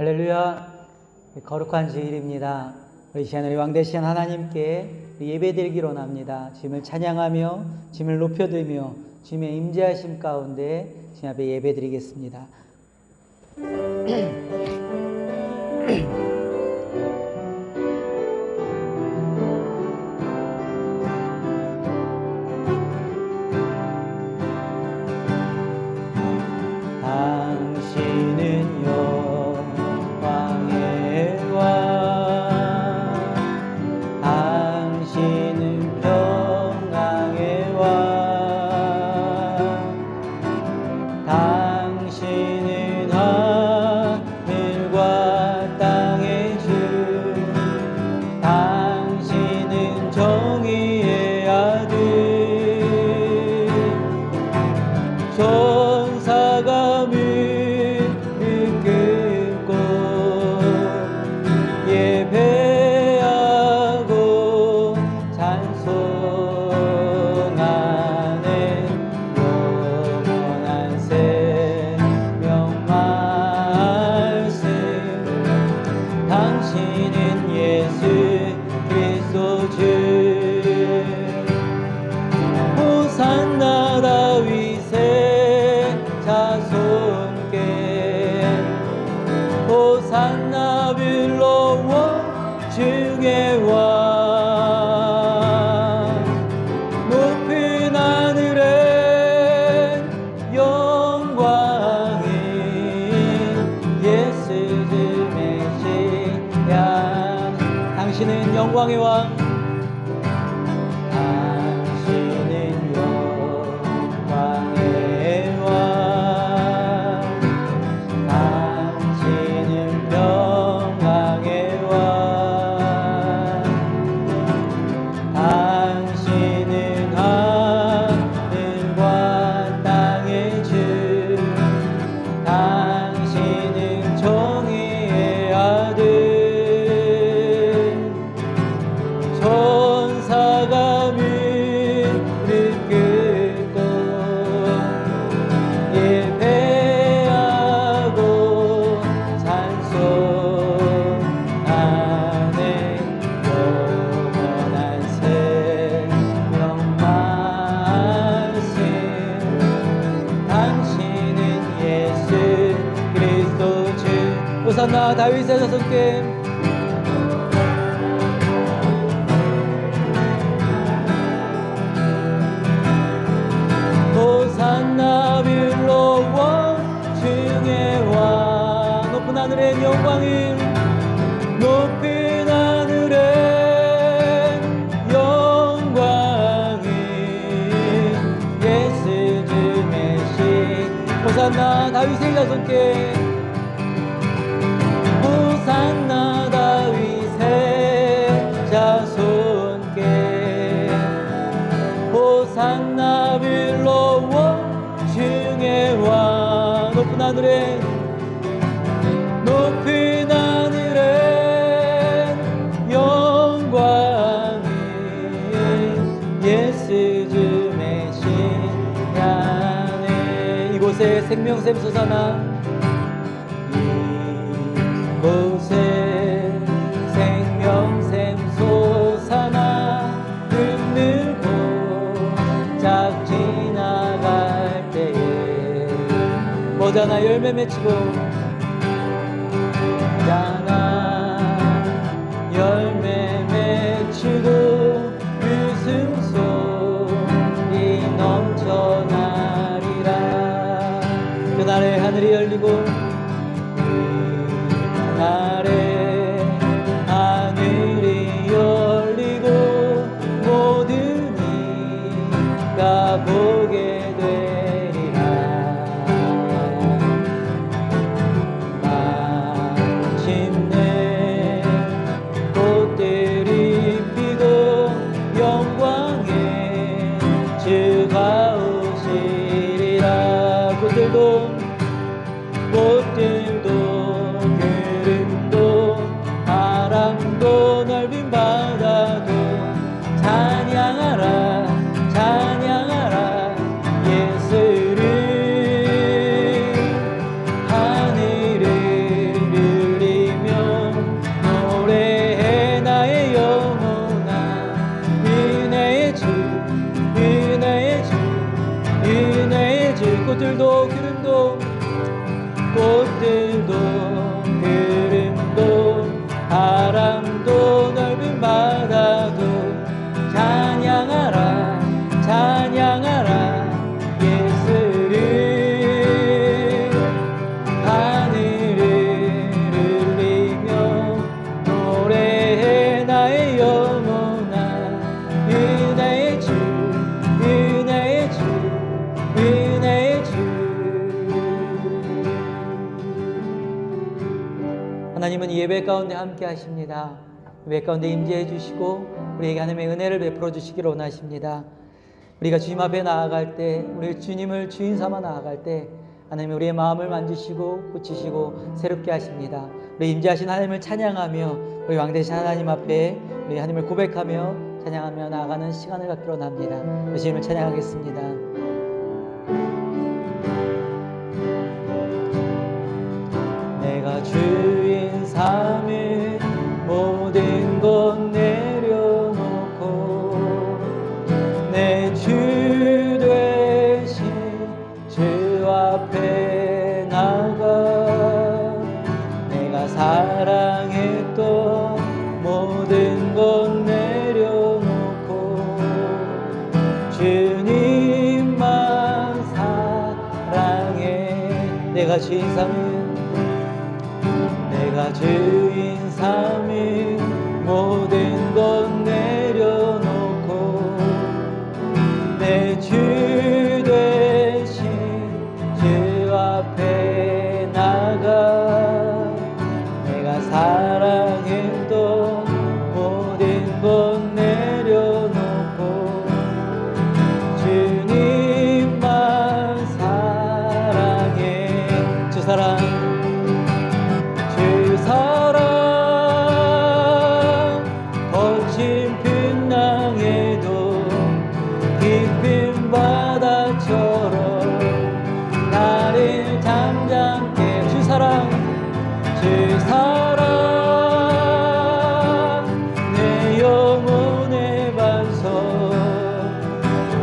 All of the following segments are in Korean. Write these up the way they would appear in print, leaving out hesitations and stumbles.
할렐루야. 거룩한 주일입니다. 우리 시간을 왕 되신 하나님께 예배드리기로 합니다. 주님을 찬양하며 주님을 높여들며 주님의 임재하심 가운데 주님 앞에 예배드리겠습니다. 당신은 영광의 왕, 당신은 평강의 왕, 당신은 하늘과 땅의 주, 당신은 정의의 아들, 천사가 예배하고 찬송하는 영원한 생명 말씀, 당신은 예수 그리스도 주, 호산나 다윗의 자손께, 호산나 빌로워 주의 왕, 높은 하늘엔 영광이 예수 주 메시아, 당신은 영광의 왕, 당신은 영광의 왕, 당신은 평강의 왕, 당신은 하늘과 땅의 주, 당신은 정의의 아들, 천사가 무릎 꿇고 예배하고 찬송하는 영원한 생명 말씀, 당신은 예수 그리스도 주, 호산나 다윗의 자손께, 호산나 빌로워 주의 왕, 높은 하늘엔 영광이, 높은 하늘엔 영광이 예수 주 메시, 호산나 다윗의 자손께, 호산나 다윗의 자손께, 호산나 빌로워 주의 왕, 높은 하늘에, 높은 하늘에 영광이 예수 주 메시아네. 이곳에 생명샘 솟아나, 이곳에 생명샘 솟아나, 흙늘고 짝 지나갈 때에 모자나 열매 맺히고, 모자나 열매 맺히고 웃음소리 넘쳐나리라. 그날에 하늘이 열리고, 그날에 하늘이 열리고 모든 이가 보게 되리라. 예배 가운데 함께 하십니다. 예배 가운데 임재해 주시고 우리에게 하나님의 은혜를 베풀어 주시기를 원하십니다. 우리가 주님 앞에 나아갈 때, 우리 주님을 주인 삼아 나아갈 때 하나님 우리의 마음을 만지시고 고치시고 새롭게 하십니다. 우리 임재하신 하나님을 찬양하며 우리 왕되신 하나님 앞에 우리 하나님을 고백하며 찬양하며 나아가는 시간을 갖기로 합니다. 주님을 찬양하겠습니다. 내가 주인 삼은 모든 것 내려놓고 내 주 되신 주 앞에 나가 내가 사랑했던 모든 것 내려놓고 주님만 사랑해. 내가 주인 삼은 내가 주인 삼은 모든 것 내려놓고 내 주 되신 주 앞에 나가 내가 사랑했던 모든 것 내려놓고 주님만 사랑해. 주 사랑 거친 풍랑에도 깊은 바다처럼 나를 잠잠케. 주 사랑 내 영혼의 반석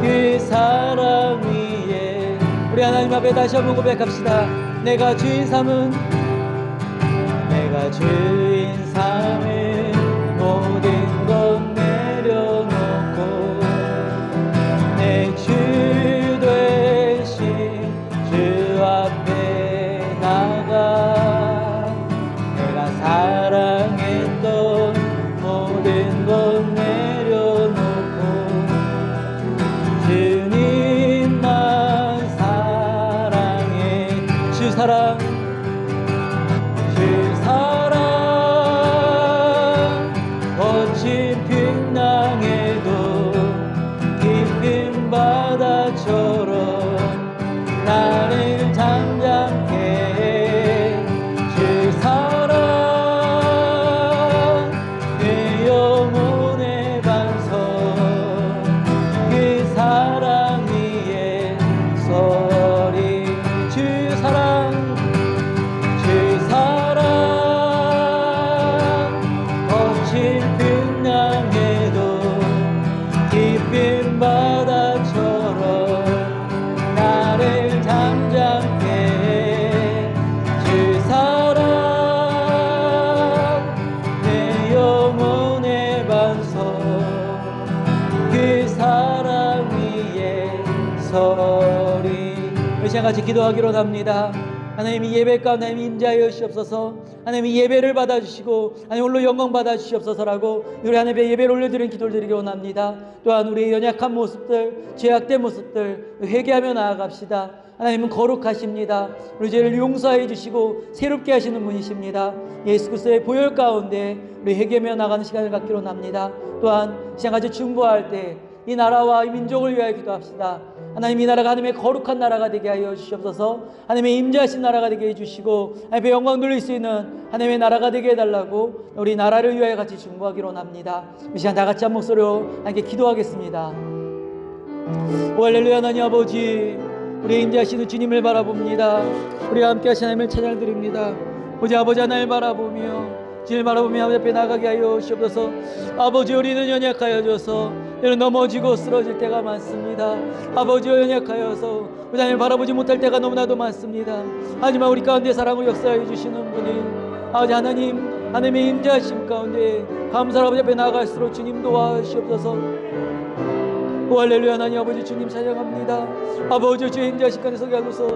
그 사랑 위에 우리 하나님 앞에 다시 한번 고백합시다. 내가 주인 삼은 모든 것 내려놓고 내 주 되신 주 앞에 나가 내가 사랑했던 모든 것 내려놓고 주님만 사랑해. 주 사랑 거친 풍랑에도 깊은 바다처럼 나를 잠잠케 해. 주 사랑 내 영혼의 반석 그 사랑 위에 서리. 주 사랑 거친 풍랑에도 깊은 바다처럼 나를 잠잠케 해. 주 사랑 내 영혼의 반석 그 사랑 위에 서리. 우리 같이 기도하기로 합니다. 하나님 이 예배 가운데 하나님 임재하여 주시옵소서. 하나님 이 예배를 받아주시고 하나님 홀로 영광 받아주시옵소서라고 우리 하나님의 예배를 올려드리는 기도를 드리기 원합니다. 또한 우리의 연약한 모습들, 죄악된 모습들 회개하며 나아갑시다. 하나님은 거룩하십니다. 우리 죄를 용서해 주시고 새롭게 하시는 분이십니다. 예수 그리스도의 보혈 가운데 우리 회개하며 나가는 시간을 갖기로 합니다. 또한 시간까지 중보할 때 이 나라와 이 민족을 위하여 기도합시다. 하나님 이 나라가 하나님의 거룩한 나라가 되게 하여 주시옵소서. 하나님의 임재하신 나라가 되게 해주시고 하나님의 영광 돌릴 수 있는 하나님의 나라가 되게 해달라고 우리 나라를 위하여 같이 중보하기로 합니다. 이 시간 다 같이 한 목소리로 함께 기도하겠습니다. 오 할렐루야. 하나님 아버지 우리 임재하시는 주님을 바라봅니다. 우리와 함께 하신 하나님을 찬양드립니다. 오직 아버지 하나님을 바라보며 주님을 바라보며 아버지 앞에 나가게 하여 주옵소서. 아버지 우리는 연약하여져서 때로 넘어지고 쓰러질 때가 많습니다. 아버지여 연약하여서 우리 하나님을 바라보지 못할 때가 너무나도 많습니다. 하지만 우리 가운데 사랑을 역사해 주시는 분이 아버지 하나님의 임재하심 가운데 감사로 아버지 앞에 나아갈수록 주님 도와주시옵소서. 오 할렐루야. 하나님 아버지 주님 찬양합니다. 아버지 주의 임재하심 가운데 서게 하소서.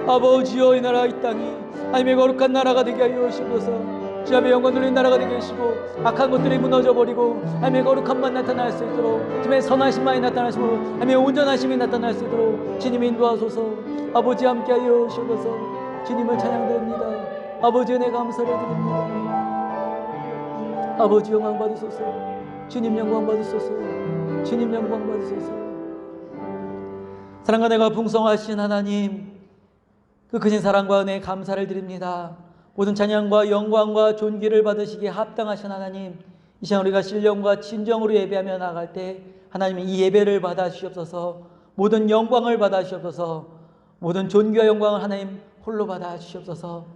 아버지여 이 나라 이 땅이 하나님의 거룩한 나라가 되게 하여 주옵소서. 주 앞에 영광 돌린 나라가 되게 해주시고 악한 것들이 무너져버리고 하나님의 거룩함만 나타날 수 있도록 주님의 선하심만이 나타나시고 하나님의 온전하심이 나타날 수 있도록 주님이 인도하소서. 아버지 함께하여 주옵소서. 주님을 찬양드립니다. 아버지 은혜 감사를 드립니다. 아버지 영광 받으소서. 주님 영광 받으소서. 주님 영광 받으소서. 사랑과 내가 풍성하신 하나님, 그 크신 사랑과 은혜에 감사를 드립니다. 모든 찬양과 영광과 존귀를 받으시기에 합당하신 하나님, 이 시간 우리가 신령과 진정으로 예배하며 나갈 때 하나님이 이 예배를 받아 주시옵소서. 모든 영광을 받아 주시옵소서. 모든 존귀와 영광을 하나님 홀로 받아 주시옵소서.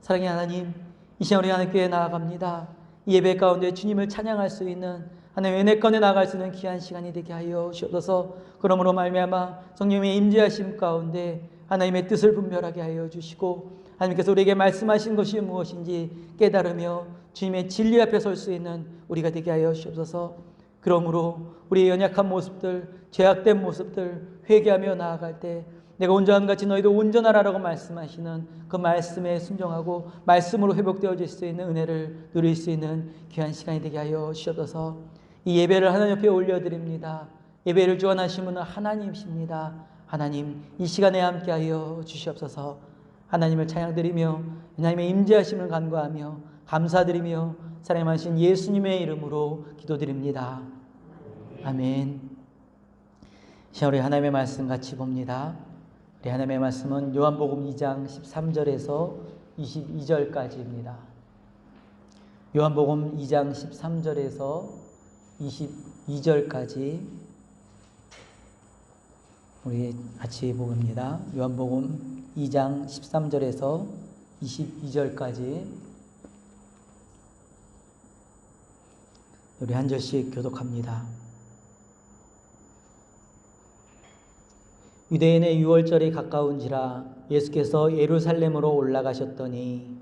사랑의 하나님, 이 시간 우리 하나님께 나아갑니다. 이 예배 가운데 주님을 찬양할 수 있는 하나님 은혜권에 나갈 수 있는 귀한 시간이 되게 하여 주옵소서. 그러므로 말미암아 성령님의 임재하심 가운데 하나님의 뜻을 분별하게 하여 주시고, 하나님께서 우리에게 말씀하신 것이 무엇인지 깨달으며 주님의 진리 앞에 설 수 있는 우리가 되게 하여 주옵소서. 그러므로 우리의 연약한 모습들, 죄악된 모습들 회개하며 나아갈 때 내가 온전한 같이 너희도 온전하라고 말씀하시는 그 말씀에 순종하고 말씀으로 회복되어질 수 있는 은혜를 누릴 수 있는 귀한 시간이 되게 하여 주옵소서. 이 예배를 하나님 옆에 올려드립니다. 예배를 주관하신 분은 하나님이십니다. 하나님, 이 시간에 함께하여 주시옵소서. 하나님을 찬양드리며 하나님의 임재하심을 간구하며 감사드리며 사랑하신 예수님의 이름으로 기도드립니다. 아멘. 시간 우리 하나님의 말씀 같이 봅니다. 우리 하나님의 말씀은 요한복음 2장 13절에서 22절까지입니다. 요한복음 2장 13절에서 22절까지 우리 같이 봅니다. 요한복음 2장 13절에서 22절까지 우리 한 절씩 교독합니다. 유대인의 유월절이 가까운지라 예수께서 예루살렘으로 올라가셨더니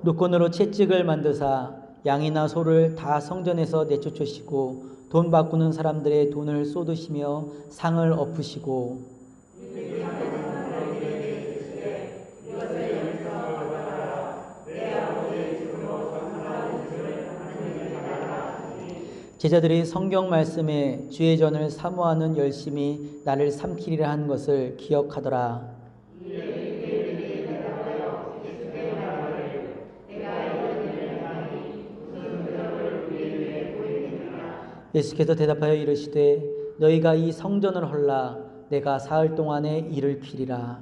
노건으로 채찍을 만드사 양이나 소를 다 성전에서 내쫓으시고 돈 바꾸는 사람들의 돈을 쏟으시며 상을 엎으시고 제자들이 성경 말씀에 주의 전을 사모하는 열심이 나를 삼키리라 한 것을 기억하더라. 예수께서 대답하여 이르시되 너희가 이 성전을 헐라 내가 사흘 동안에 이를 피리라.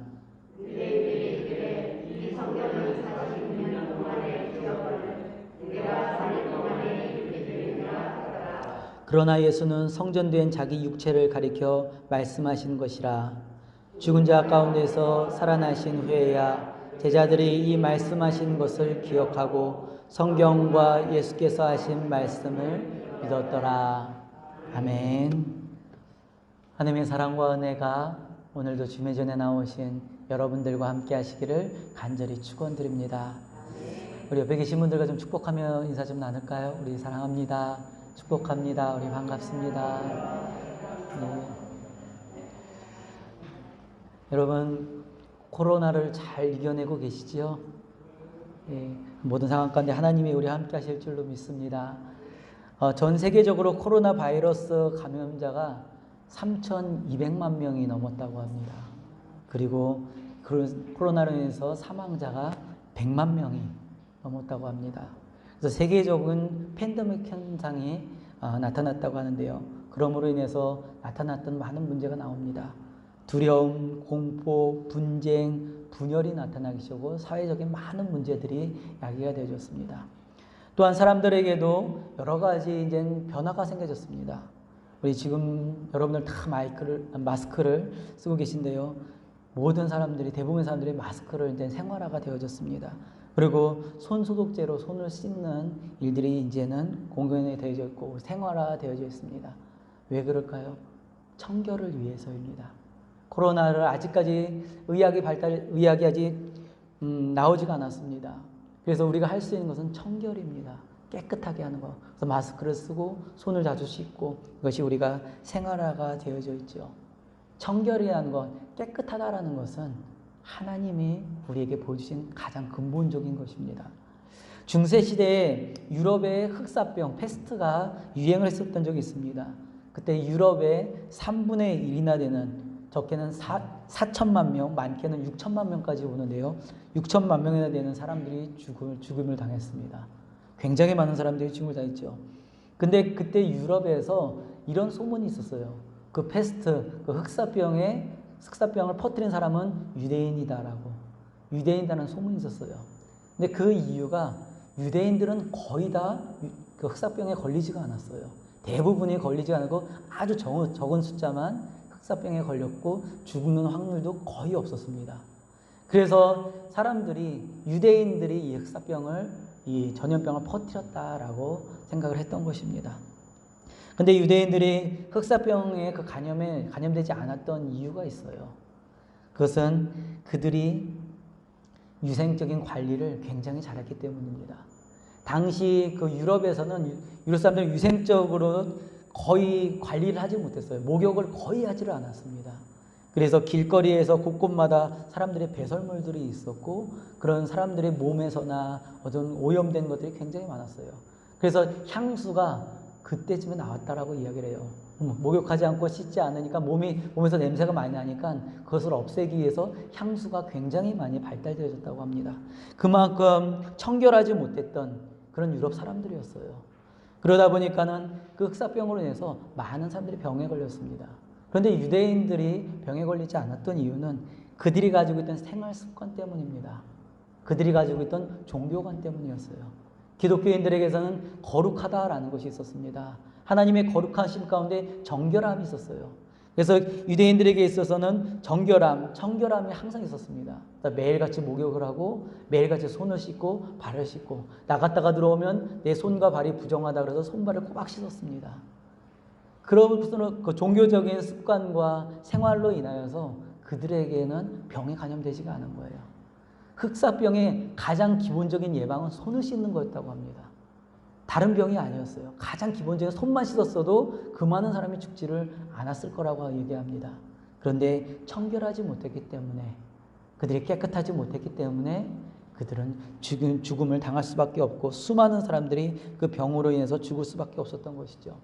그러나 예수는 성전된 자기 육체를 가리켜 말씀하신 것이라. 죽은 자 가운데서 살아나신 후에야 제자들이 이 말씀하신 것을 기억하고 성경과 예수께서 하신 말씀을 믿었더라. 아멘. 하나님의 사랑과 은혜가 오늘도 주의 전에 나오신 여러분들과 함께 하시기를 간절히 축원드립니다. 우리 옆에 계신 분들과 좀 축복하며 인사 좀 나눌까요? 우리 사랑합니다. 축복합니다. 우리 반갑습니다. 네. 여러분 코로나를 잘 이겨내고 계시지요? 네. 모든 상황 가운데 하나님이 우리 함께 하실 줄로 믿습니다. 전 세계적으로 코로나 바이러스 감염자가 3,200만 명이 넘었다고 합니다. 그리고 그 코로나로 인해서 사망자가 100만 명이 넘었다고 합니다. 그래서 세계적인 팬데믹 현상이 나타났다고 하는데요. 그러므로 인해서 나타났던 많은 문제가 나옵니다. 두려움, 공포, 분쟁, 분열이 나타나기 시작하고 사회적인 많은 문제들이 야기가 되어졌습니다. 또한 사람들에게도 여러 가지 이제 변화가 생겨졌습니다. 우리 지금 여러분들 다 마스크를 쓰고 계신데요. 모든 사람들이, 대부분의 사람들이 마스크를 이제 생활화가 되어졌습니다. 그리고 손 소독제로 손을 씻는 일들이 이제는 공공연히 되어져 있고 생활화 되어져 있습니다. 왜 그럴까요? 청결을 위해서입니다. 코로나를 아직까지 의학이 아직 나오지가 않았습니다. 그래서 우리가 할 수 있는 것은 청결입니다. 깨끗하게 하는 것. 그래서 마스크를 쓰고 손을 자주 씻고 이것이 우리가 생활화가 되어져 있죠. 청결이라는 것, 깨끗하다라는 것은 하나님이 우리에게 보여주신 가장 근본적인 것입니다. 중세시대에 유럽의 흑사병, 페스트가 유행을 했었던 적이 있습니다. 그때 유럽의 3분의 1이나 되는 적게는 4천만 명, 많게는 6천만 명까지 오는데요. 6천만 명이나 되는 사람들이 죽음을 당했습니다. 굉장히 많은 사람들이 죽음을 당했죠. 근데 그때 유럽에서 이런 소문이 있었어요. 그 페스트, 그 흑사병을 퍼뜨린 사람은 유대인이다라고. 유대인이라는 소문이 있었어요. 근데 그 이유가 유대인들은 거의 다 그 흑사병에 걸리지가 않았어요. 대부분이 걸리지 않고 아주 적은 숫자만 흑사병에 걸렸고 죽는 확률도 거의 없었습니다. 그래서 유대인들이 이 흑사병을, 이 전염병을 퍼뜨렸다라고 생각을 했던 것입니다. 근데 유대인들이 흑사병의 그 간염에 감염되지 않았던 이유가 있어요. 그것은 그들이 위생적인 관리를 굉장히 잘했기 때문입니다. 당시 그 유럽 사람들은 위생적으로 거의 관리를 하지 못했어요. 목욕을 거의 하지를 않았습니다. 그래서 길거리에서 곳곳마다 사람들의 배설물들이 있었고, 그런 사람들의 몸에서나 어떤 오염된 것들이 굉장히 많았어요. 그래서 향수가 그때쯤에 나왔다라고 이야기를 해요. 목욕하지 않고 씻지 않으니까 몸에서 냄새가 많이 나니까 그것을 없애기 위해서 향수가 굉장히 많이 발달되어졌다고 합니다. 그만큼 청결하지 못했던 그런 유럽 사람들이었어요. 그러다 보니까는 그 흑사병으로 인해서 많은 사람들이 병에 걸렸습니다. 그런데 유대인들이 병에 걸리지 않았던 이유는 그들이 가지고 있던 생활 습관 때문입니다. 그들이 가지고 있던 종교관 때문이었어요. 기독교인들에게서는 거룩하다라는 것이 있었습니다. 하나님의 거룩하심 가운데 정결함이 있었어요. 그래서 유대인들에게 있어서는 청결함이 항상 있었습니다. 매일같이 목욕을 하고 매일같이 손을 씻고 발을 씻고, 나갔다가 들어오면 내 손과 발이 부정하다 그래서 손발을 꼬박 씻었습니다. 그런 그 종교적인 습관과 생활로 인하여서 그들에게는 병에 감염되지가 않은 거예요. 흑사병의 가장 기본적인 예방은 손을 씻는 거였다고 합니다. 다른 병이 아니었어요. 가장 기본적인 손만 씻었어도 그 많은 사람이 죽지를 않았을 거라고 얘기합니다. 그런데 청결하지 못했기 때문에, 그들이 깨끗하지 못했기 때문에 그들은 죽음을 당할 수밖에 없고 수많은 사람들이 그 병으로 인해서 죽을 수밖에 없었던 것이죠.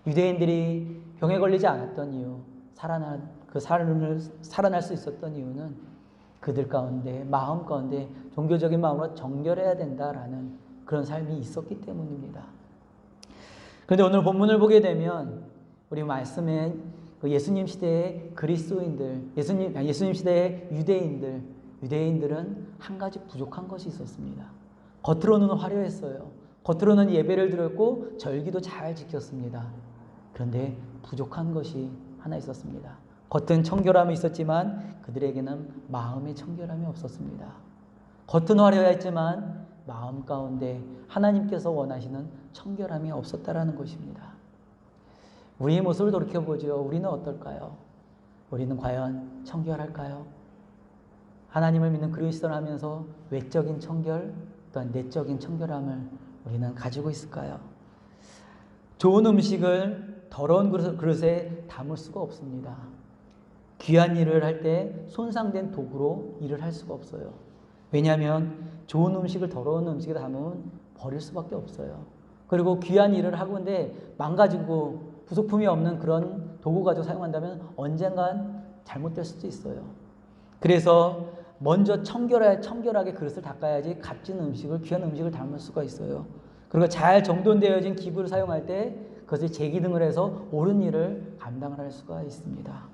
유대인들이 병에 걸리지 않았던 이유, 살아날 수 있었던 이유는 그들 가운데, 마음 가운데 종교적인 마음으로 정결해야 된다라는 그런 삶이 있었기 때문입니다. 그런데 오늘 본문을 보게 되면 우리 말씀에 예수님 시대의 그리스도인들, 예수님 시대의 유대인들은 한 가지 부족한 것이 있었습니다. 겉으로는 화려했어요. 겉으로는 예배를 드렸고 절기도 잘 지켰습니다. 그런데 부족한 것이 하나 있었습니다. 겉은 청결함이 있었지만 그들에게는 마음의 청결함이 없었습니다. 겉은 화려했지만 마음 가운데 하나님께서 원하시는 청결함이 없었다라는 것입니다. 우리의 모습을 돌이켜보죠. 우리는 어떨까요? 우리는 과연 청결할까요? 하나님을 믿는 그리스도를 하면서 외적인 청결, 또한 내적인 청결함을 우리는 가지고 있을까요? 좋은 음식을 더러운 그릇에 담을 수가 없습니다. 귀한 일을 할 때 손상된 도구로 일을 할 수가 없어요. 왜냐하면 좋은 음식을 더러운 음식에 담으면 버릴 수밖에 없어요. 그리고 귀한 일을 하고인데 망가지고 부속품이 없는 그런 도구 가지고 사용한다면 언젠간 잘못될 수도 있어요. 그래서 먼저 청결하게 그릇을 닦아야지 값진 음식을, 귀한 음식을 담을 수가 있어요. 그리고 잘 정돈되어진 기구를 사용할 때 그것을 재기능을 해서 옳은 일을 감당을 할 수가 있습니다.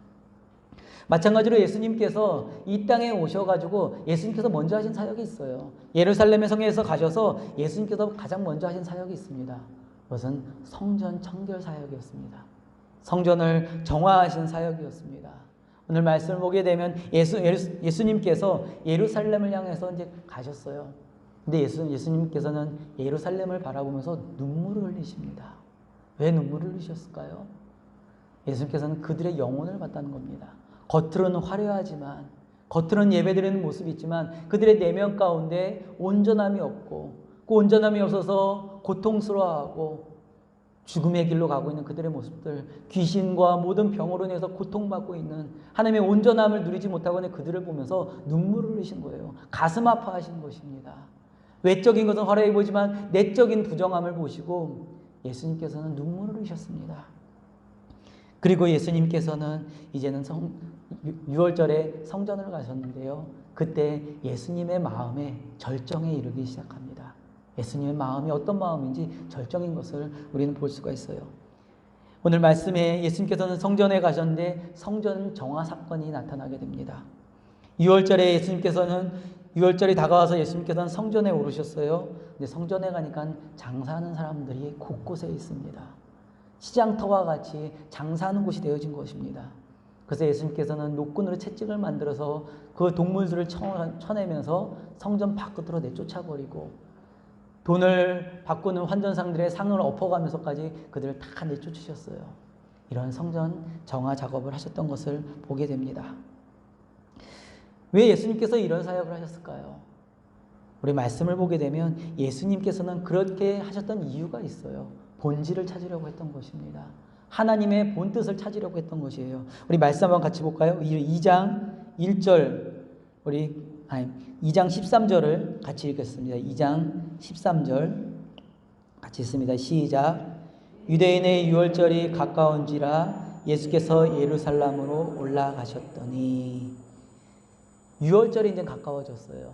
마찬가지로 예수님께서 이 땅에 오셔가지고 예수님께서 먼저 하신 사역이 있어요. 예루살렘의 성에서 가셔서 예수님께서 가장 먼저 하신 사역이 있습니다. 그것은 성전 청결 사역이었습니다. 성전을 정화하신 사역이었습니다. 오늘 말씀을 보게 되면 예수님께서 예루살렘을 향해서 이제 가셨어요. 근데 예수님께서는 예루살렘을 바라보면서 눈물을 흘리십니다. 왜 눈물을 흘리셨을까요? 예수님께서는 그들의 영혼을 봤다는 겁니다. 겉으로는 화려하지만, 겉으로는 예배드리는 모습이 있지만 그들의 내면 가운데 온전함이 없고, 그 온전함이 없어서 고통스러워하고 죽음의 길로 가고 있는 그들의 모습들, 귀신과 모든 병으로 인해서 고통받고 있는, 하나님의 온전함을 누리지 못하고 있는 그들을 보면서 눈물을 흘리신 거예요. 가슴 아파하신 것입니다. 외적인 것은 화려해 보이지만 내적인 부정함을 보시고 예수님께서는 눈물을 흘리셨습니다. 그리고 예수님께서는 이제는 유월절에 성전을 가셨는데요. 그때 예수님의 마음에 절정에 이르기 시작합니다. 예수님의 마음이 어떤 마음인지 절정인 것을 우리는 볼 수가 있어요. 오늘 말씀에 예수님께서는 성전에 가셨는데 성전 정화 사건이 나타나게 됩니다. 유월절이 다가와서 예수님께서는 성전에 오르셨어요. 근데 성전에 가니까 장사하는 사람들이 곳곳에 있습니다. 시장터와 같이 장사하는 곳이 되어진 것입니다. 그래서 예수님께서는 노끈으로 채찍을 만들어서 그 동물들을 쳐내면서 성전 밖으로 내쫓아버리고 돈을 바꾸는 환전상들의 상을 엎어가면서까지 그들을 다 내쫓으셨어요. 이런 성전 정화 작업을 하셨던 것을 보게 됩니다. 왜 예수님께서 이런 사역을 하셨을까요? 우리 말씀을 보게 되면 예수님께서는 그렇게 하셨던 이유가 있어요. 본질을 찾으려고 했던 것입니다. 하나님의 본뜻을 찾으려고 했던 것이에요. 우리 말씀 한번 같이 볼까요? 2장 1절 2장 13절을 같이 읽겠습니다. 2장 13절 같이 읽습니다. 시작. 유대인의 유월절이 가까운지라 예수께서 예루살렘으로 올라가셨더니. 유월절이 이제 가까워졌어요.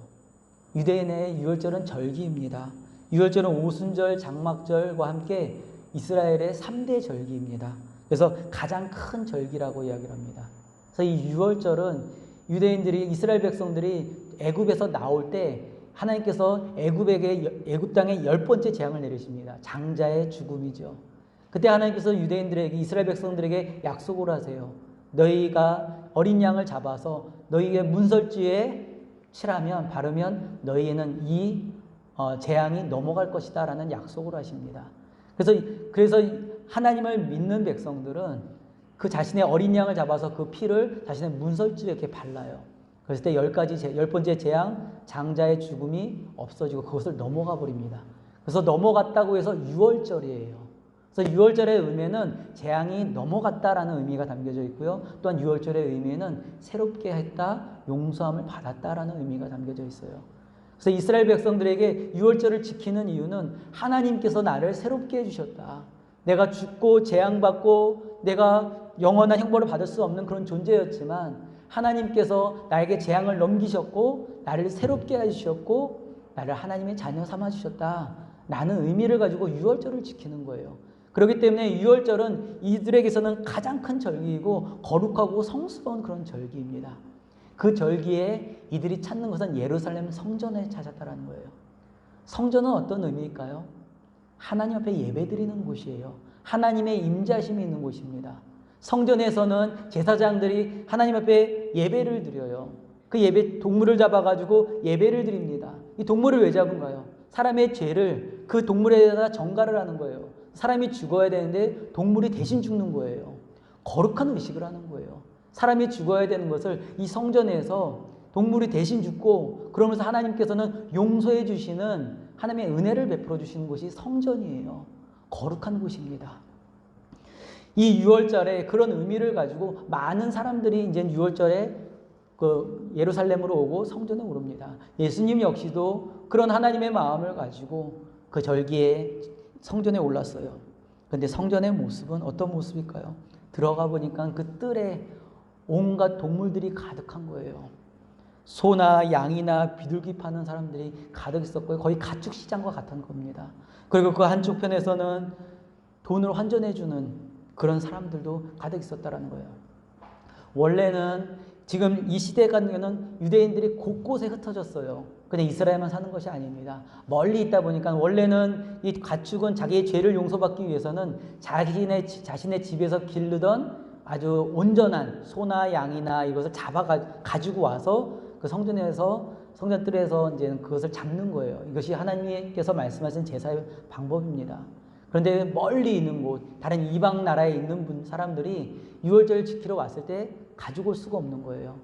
유대인의 유월절은 절기입니다. 유월절은 오순절, 장막절과 함께 이스라엘의 3대 절기입니다. 그래서 가장 큰 절기라고 이야기를 합니다. 그래서 이 유월절은 유대인들이, 이스라엘 백성들이 애굽에서 나올 때 하나님께서 애굽 땅에 10번째 재앙을 내리십니다. 장자의 죽음이죠. 그때 하나님께서 유대인들에게, 이스라엘 백성들에게 약속을 하세요. 너희가 어린 양을 잡아서 너희의 문설주에 칠하면, 바르면 너희에는 이 재앙이 넘어갈 것이다 라는 약속을 하십니다. 그래서 하나님을 믿는 백성들은 그 자신의 어린 양을 잡아서 그 피를 자신의 문설주에 이렇게 발라요. 그랬을 때 10번째 재앙, 장자의 죽음이 없어지고 그것을 넘어가 버립니다. 그래서 넘어갔다고 해서 유월절이에요. 그래서 유월절의 의미는 재앙이 넘어갔다라는 의미가 담겨져 있고요. 또한 유월절의 의미는 새롭게 했다, 용서함을 받았다라는 의미가 담겨져 있어요. 그래서 이스라엘 백성들에게 유월절을 지키는 이유는 하나님께서 나를 새롭게 해주셨다. 내가 죽고 재앙받고 내가 영원한 형벌을 받을 수 없는 그런 존재였지만 하나님께서 나에게 재앙을 넘기셨고 나를 새롭게 해주셨고 나를 하나님의 자녀 삼아주셨다. 라는 의미를 가지고 유월절을 지키는 거예요. 그렇기 때문에 유월절은 이들에게서는 가장 큰 절기이고 거룩하고 성스러운 그런 절기입니다. 그 절기에 이들이 찾는 것은 예루살렘 성전에 찾았다는 거예요. 성전은 어떤 의미일까요? 하나님 앞에 예배드리는 곳이에요. 하나님의 임재하심이 있는 곳입니다. 성전에서는 제사장들이 하나님 앞에 예배를 드려요. 그 예배, 동물을 잡아가지고 예배를 드립니다. 이 동물을 왜 잡은가요? 사람의 죄를 그 동물에다 전가를 하는 거예요. 사람이 죽어야 되는데 동물이 대신 죽는 거예요. 거룩한 의식을 하는 거예요. 사람이 죽어야 되는 것을 이 성전에서 동물이 대신 죽고 그러면서 하나님께서는 용서해 주시는 하나님의 은혜를 베풀어 주시는 곳이 성전이에요. 거룩한 곳입니다. 이 유월절에 그런 의미를 가지고 많은 사람들이 이제 유월절에 예루살렘으로 오고 성전에 오릅니다. 예수님 역시도 그런 하나님의 마음을 가지고 그 절기에 성전에 올랐어요. 그런데 성전의 모습은 어떤 모습일까요? 들어가 보니까 그 뜰에 온갖 동물들이 가득한 거예요. 소나 양이나 비둘기 파는 사람들이 가득 있었고요. 거의 가축 시장과 같은 겁니다. 그리고 그 한쪽 편에서는 돈을 환전해주는 그런 사람들도 가득 있었다는 거예요. 원래는 지금 이 시대 같은 경우는 유대인들이 곳곳에 흩어졌어요. 근데 이스라엘만 사는 것이 아닙니다. 멀리 있다 보니까 원래는 이 가축은 자기의 죄를 용서받기 위해서는 자신의 집에서 기르던 아주 온전한 소나 양이나 이것을 가지고 와서 그 성전뜰에서 이제 그것을 잡는 거예요. 이것이 하나님께서 말씀하신 제사의 방법입니다. 그런데 멀리 있는 곳, 다른 이방 나라에 있는 사람들이 유월절을 지키러 왔을 때 가지고 올 수가 없는 거예요.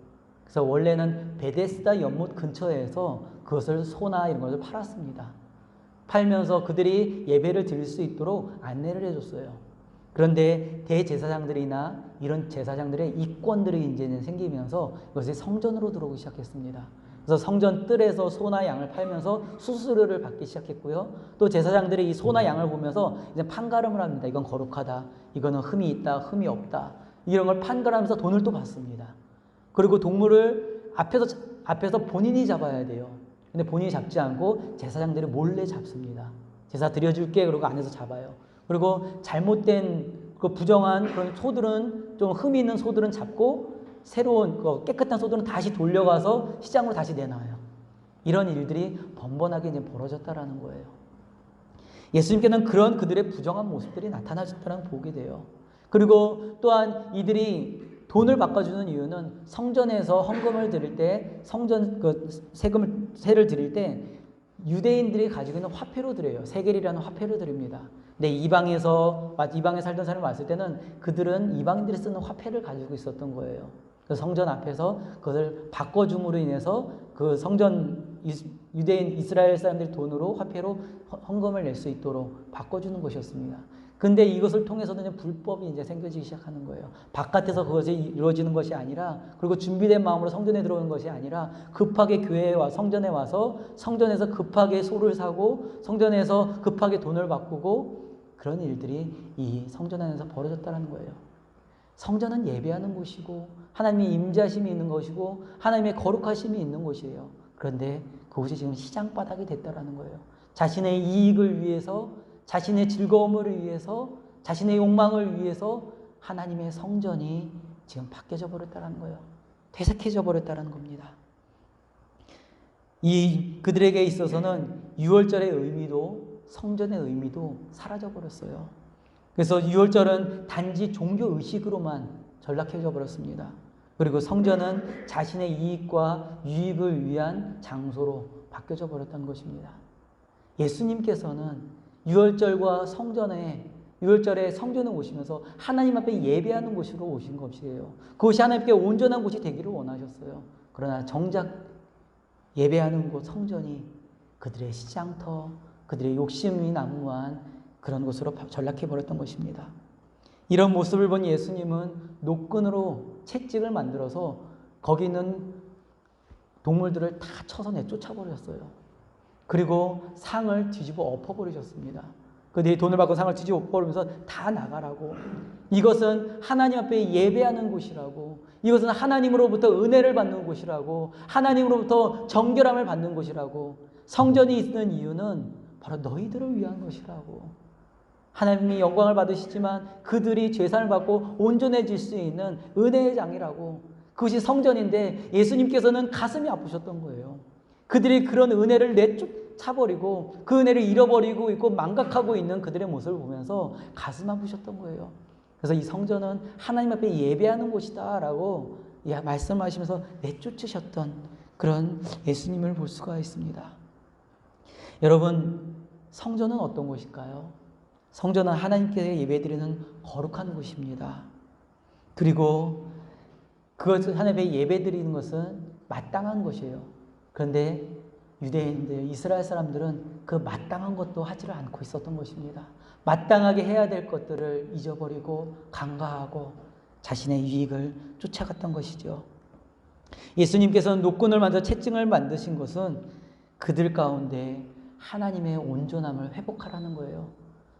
그래서 원래는 베데스다 연못 근처에서 그것을 소나 이런 것을 팔았습니다. 팔면서 그들이 예배를 드릴 수 있도록 안내를 해줬어요. 그런데 대제사장들이나 이런 제사장들의 이권들이 이제는 생기면서 이것이 성전으로 들어오기 시작했습니다. 그래서 성전 뜰에서 소나 양을 팔면서 수수료를 받기 시작했고요. 또 제사장들이 이 소나 양을 보면서 이제 판가름을 합니다. 이건 거룩하다. 이거는 흠이 있다. 흠이 없다. 이런 걸 판가름하면서 돈을 또 받습니다. 그리고 동물을 앞에서 본인이 잡아야 돼요. 근데 본인이 잡지 않고 제사장들이 몰래 잡습니다. 제사 드려줄게 그러고 안에서 잡아요. 그리고 잘못된 그 부정한 그런 소들은, 좀 흠이 있는 소들은 잡고 새로운 깨끗한 소들은 다시 돌려가서 시장으로 다시 내놔요. 이런 일들이 번번하게 이제 벌어졌다라는 거예요. 예수님께서는 그런 그들의 부정한 모습들이 나타나셨다는 걸 보게 돼요. 그리고 또한 이들이 돈을 바꿔주는 이유는 성전에서 헌금을 드릴 때, 성전 세를 드릴 때 유대인들이 가지고 있는 화폐로 드려요. 세겔이라는 화폐로 드립니다. 근데 이방에 살던 사람이 왔을 때는 그들은 이방인들이 쓰는 화폐를 가지고 있었던 거예요. 그 성전 앞에서 그것을 바꿔줌으로 인해서 그 성전 유대인 이스라엘 사람들이 돈으로 화폐로 헌금을 낼 수 있도록 바꿔주는 것이었습니다. 근데 이것을 통해서는 이제 불법이 이제 생겨지기 시작하는 거예요. 바깥에서 그것이 이루어지는 것이 아니라, 그리고 준비된 마음으로 성전에 들어오는 것이 아니라 급하게 교회에 와 성전에 와서 성전에서 급하게 소를 사고 성전에서 급하게 돈을 바꾸고 그런 일들이 이 성전 안에서 벌어졌다는 거예요. 성전은 예배하는 곳이고 하나님의 임재하심이 있는 것이고 하나님의 거룩하심이 있는 곳이에요. 그런데 그곳이 지금 시장바닥이 됐다라는 거예요. 자신의 이익을 위해서, 자신의 즐거움을 위해서, 자신의 욕망을 위해서 하나님의 성전이 지금 바뀌어져 버렸다는 거예요. 퇴색해져 버렸다는 겁니다. 그들에게 있어서는 유월절의 의미도, 성전의 의미도 사라져 버렸어요. 그래서 유월절은 단지 종교 의식으로만 전락해져 버렸습니다. 그리고 성전은 자신의 이익과 유익을 위한 장소로 바뀌어져 버렸다는 것입니다. 예수님께서는 유월절에 성전에 오시면서 하나님 앞에 예배하는 곳으로 오신 것이에요. 그것이 하나님께 온전한 곳이 되기를 원하셨어요. 그러나 정작 예배하는 곳 성전이 그들의 시장터, 그들의 욕심이 난무한 그런 곳으로 전락해버렸던 것입니다. 이런 모습을 본 예수님은 노끈으로 채찍을 만들어서 거기 있는 동물들을 다 쳐서 내쫓아버렸어요. 그리고 상을 뒤집어 엎어버리셨습니다. 그들이 돈을 받고 상을 뒤집어 엎어버리면서 다 나가라고. 이것은 하나님 앞에 예배하는 곳이라고. 이것은 하나님으로부터 은혜를 받는 곳이라고. 하나님으로부터 정결함을 받는 곳이라고. 성전이 있는 이유는 바로 너희들을 위한 것이라고. 하나님이 영광을 받으시지만 그들이 죄사함을 받고 온전해질 수 있는 은혜의 장이라고. 그것이 성전인데 예수님께서는 가슴이 아프셨던 거예요. 그들이 그런 은혜를 내쫓아버리고 그 은혜를 잃어버리고 있고 망각하고 있는 그들의 모습을 보면서 가슴 아프셨던 거예요. 그래서 이 성전은 하나님 앞에 예배하는 곳이다 라고 말씀하시면서 내쫓으셨던 그런 예수님을 볼 수가 있습니다. 여러분, 성전은 어떤 곳일까요? 성전은 하나님께 예배드리는 거룩한 곳입니다. 그리고 그것을 하나님께 예배드리는 것은 마땅한 것이에요. 그런데 유대인들, 이스라엘 사람들은 그 마땅한 것도 하지를 않고 있었던 것입니다. 마땅하게 해야 될 것들을 잊어버리고 간과하고 자신의 유익을 쫓아갔던 것이죠. 예수님께서는 노끈을 만들어 채찍을 만드신 것은 그들 가운데 하나님의 온전함을 회복하라는 거예요.